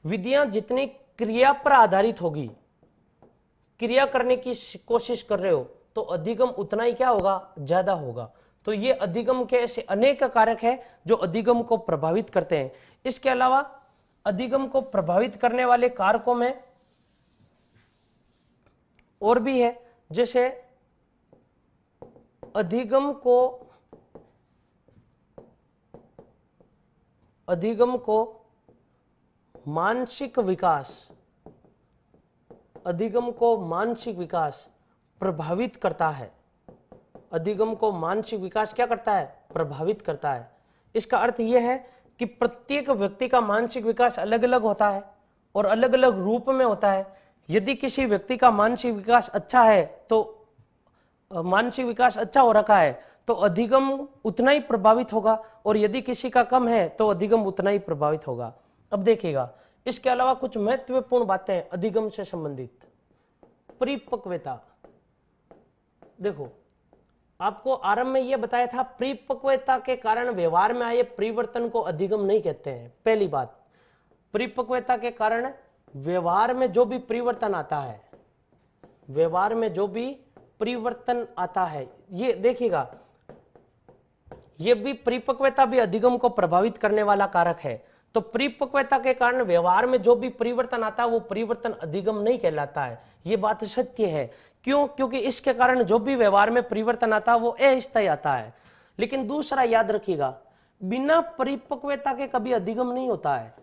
विधियां जितनी क्रिया पर आधारित होगी, क्रिया करने की कोशिश कर रहे हो तो अधिगम उतना ही क्या होगा, ज्यादा होगा। तो ये अधिगम के ऐसे अनेक कारक हैं जो अधिगम को प्रभावित करते हैं। इसके अलावा अधिगम को प्रभावित करने वाले कारकों में और भी है। जैसे अधिगम को मानसिक विकास, अधिगम को मानसिक विकास, प्रभावित करता है। अधिगम को मानसिक विकास क्या करता है? प्रभावित करता है। इसका अर्थ यह है कि प्रत्येक व्यक्ति का मानसिक विकास अलग अलग होता है और अलग अलग रूप में होता है। यदि किसी व्यक्ति का मानसिक विकास अच्छा है तो मानसिक विकास अच्छा हो रखा है तो अधिगम उतना ही प्रभावित होगा, और यदि किसी का कम है तो अधिगम उतना ही प्रभावित होगा। अब देखिएगा, इसके अलावा कुछ महत्वपूर्ण बातें अधिगम से संबंधित। परिपक्वता, देखो आपको आरंभ में यह बताया था, परिपक्वता के कारण व्यवहार में आए परिवर्तन को अधिगम नहीं कहते हैं। पहली बात, परिपक्वता के कारण व्यवहार में जो भी परिवर्तन आता है, व्यवहार में जो भी परिवर्तन आता है, ये देखिएगा, ये भी परिपक्वता भी अधिगम को प्रभावित करने वाला कारक है। तो परिपक्वता के कारण व्यवहार में जो भी परिवर्तन आता है वो परिवर्तन अधिगम नहीं कहलाता है। ये बात सत्य है। क्यों? क्योंकि इसके कारण जो भी व्यवहार में परिवर्तन आता है वो अस्थायी आता है। लेकिन दूसरा याद रखिएगा, बिना परिपक्वता के कभी अधिगम नहीं होता है।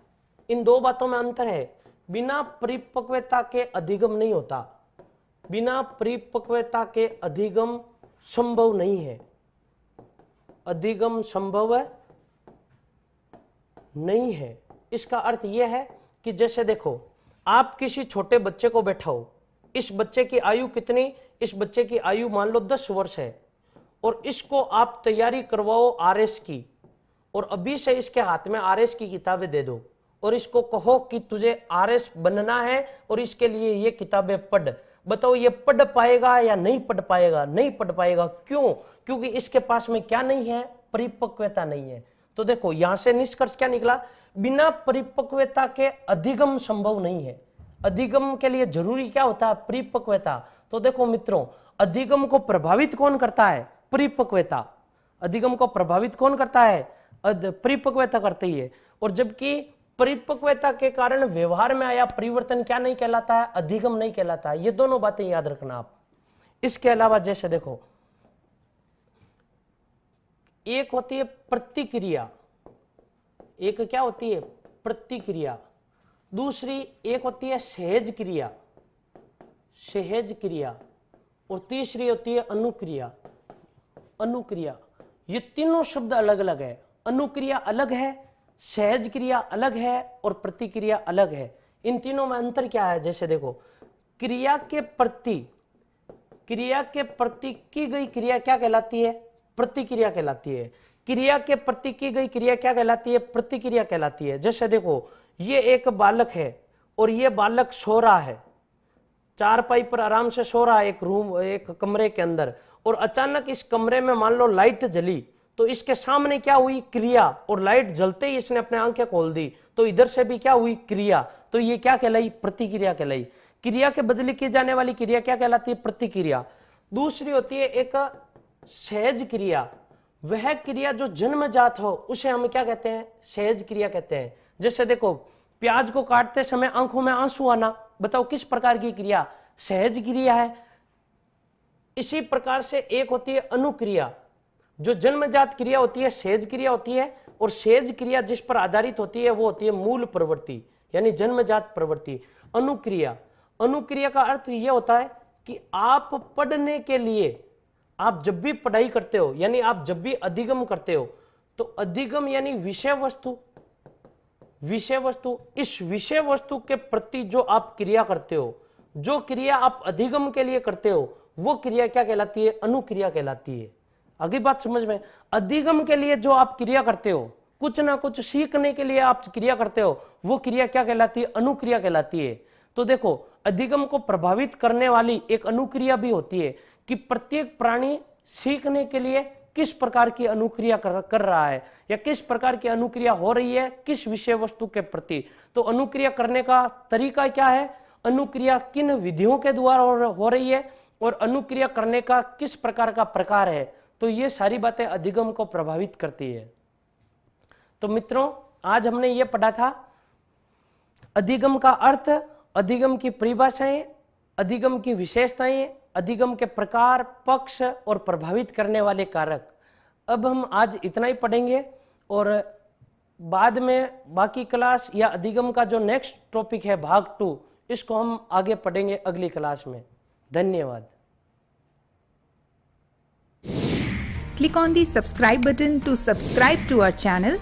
इन दो बातों में अंतर है। बिना परिपक्वता के अधिगम नहीं होता, बिना परिपक्वता के अधिगम संभव नहीं है। अधिगम संभव नहीं है। इसका अर्थ यह है कि जैसे देखो, आप किसी छोटे बच्चे को बैठाओ, इस बच्चे की आयु कितनी? इस बच्चे की आयु मान लो 10 वर्ष है, और इसको आप तैयारी करवाओ आरएस की, और अभी से इसके हाथ में आरएस की किताबें दे दो और इसको कहो कि तुझे आरएस बनना है और इसके लिए ये किताबें पढ़। बताओ ये पढ़ पाएगा या नहीं पढ़ पाएगा? नहीं पढ़ पाएगा। क्यों? क्योंकि इसके पास में क्या नहीं है? परिपक्वता नहीं है। तो देखो यहां से निष्कर्ष क्या निकला? बिना परिपक्वता के अधिगम संभव नहीं है। अधिगम के लिए जरूरी क्या होता है? परिपक्वता। तो देखो मित्रों, अधिगम को प्रभावित कौन करता है? परिपक्वता। अधिगम को प्रभावित कौन करता है? परिपक्वता करती है। और जबकि परिपक्वता के कारण व्यवहार में आया परिवर्तन क्या नहीं कहलाता है? अधिगम नहीं कहलाता है। ये दोनों बातें याद रखना आप। इसके अलावा जैसे देखो, एक होती है प्रतिक्रिया, एक क्या होती है? प्रतिक्रिया। दूसरी एक होती है सहज क्रिया, सहज क्रिया। और तीसरी होती है अनुक्रिया, अनुक्रिया। ये तीनों शब्द अलग अलग है। अनुक्रिया अलग है, सहज क्रिया अलग है और प्रतिक्रिया अलग है। इन तीनों में अंतर क्या है? जैसे देखो, क्रिया के प्रति की गई क्रिया क्या कहलाती है? प्रतिक्रिया कहलाती है। क्रिया के प्रति की गई क्रिया क्या कहलाती है? प्रतिक्रिया कहलाती है। जैसे देखो, ये एक बालक है और ये बालक सो रहा है, चारपाई पर आराम से सो रहा है, एक रूम, एक कमरे के अंदर, और अचानक इस कमरे में मान लो लाइट जली, तो इसके सामने क्या हुई? क्रिया। और लाइट जलते ही इसने अपने आंखें खोल दी, तो इधर से भी क्या हुई? क्रिया। तो ये क्या कहलाई? प्रतिक्रिया कहलाई। क्रिया के बदले की जाने वाली क्रिया क्या कहलाती है? प्रतिक्रिया। दूसरी होती है एक सहज क्रिया। वह क्रिया जो जन्मजात हो उसे हम क्या कहते हैं? सहज क्रिया कहते हैं। जैसे देखो, प्याज को काटते समय आंखों में आंसू आना, बताओ किस प्रकार की क्रिया? सहज क्रिया है। इसी प्रकार से एक होती है अनुक्रिया। जो जन्मजात क्रिया होती है सहज क्रिया होती है, और सहज क्रिया जिस पर आधारित होती है वो होती है मूल प्रवृत्ति, यानी जन्मजात प्रवृत्ति। अनुक्रिया, अनुक्रिया का अर्थ यह होता है कि आप पढ़ने के लिए, आप जब भी पढ़ाई करते हो, यानी आप जब भी अधिगम करते हो, तो अधिगम यानी विषय वस्तु, विषय वस्तु, इस विषय वस्तु के प्रति जो आप क्रिया करते हो, जो क्रिया आप अधिगम के लिए करते हो, वो क्रिया क्या कहलाती है? अनुक्रिया कहलाती है। आगे बात समझ में? अधिगम के लिए जो आप क्रिया करते हो, कुछ ना कुछ सीखने के लिए आप क्रिया करते हो, वो क्रिया क्या कहलाती है? अनुक्रिया कहलाती है। तो देखो, अधिगम को प्रभावित करने वाली एक अनुक्रिया भी होती है कि प्रत्येक प्राणी सीखने के लिए किस प्रकार की अनुक्रिया कर रहा है, या किस प्रकार की अनुक्रिया हो रही है किस विषय वस्तु के प्रति। तो अनुक्रिया करने का तरीका क्या है? अनुक्रिया किन विधियों के द्वारा हो रही है, और अनुक्रिया करने का किस प्रकार का प्रकार है। तो ये सारी बातें अधिगम को प्रभावित करती है। तो मित्रों, आज हमने ये पढ़ा था अधिगम का अर्थ, अधिगम की परिभाषाएं, अधिगम की विशेषताएं, अधिगम के प्रकार, पक्ष और प्रभावित करने वाले कारक। अब हम आज इतना ही पढ़ेंगे, और बाद में बाकी क्लास या अधिगम का जो नेक्स्ट टॉपिक है भाग 2, इसको हम आगे पढ़ेंगे अगली क्लास में। धन्यवाद। Click on the subscribe button to subscribe to our channel.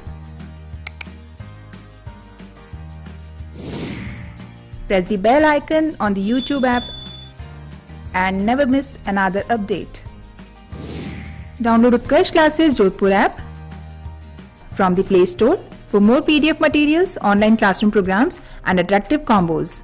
Press the bell icon on the YouTube app and never miss another update. Download Utkarsh Classes Jodhpur app from the Play Store for more PDF materials, online classroom programs and attractive combos.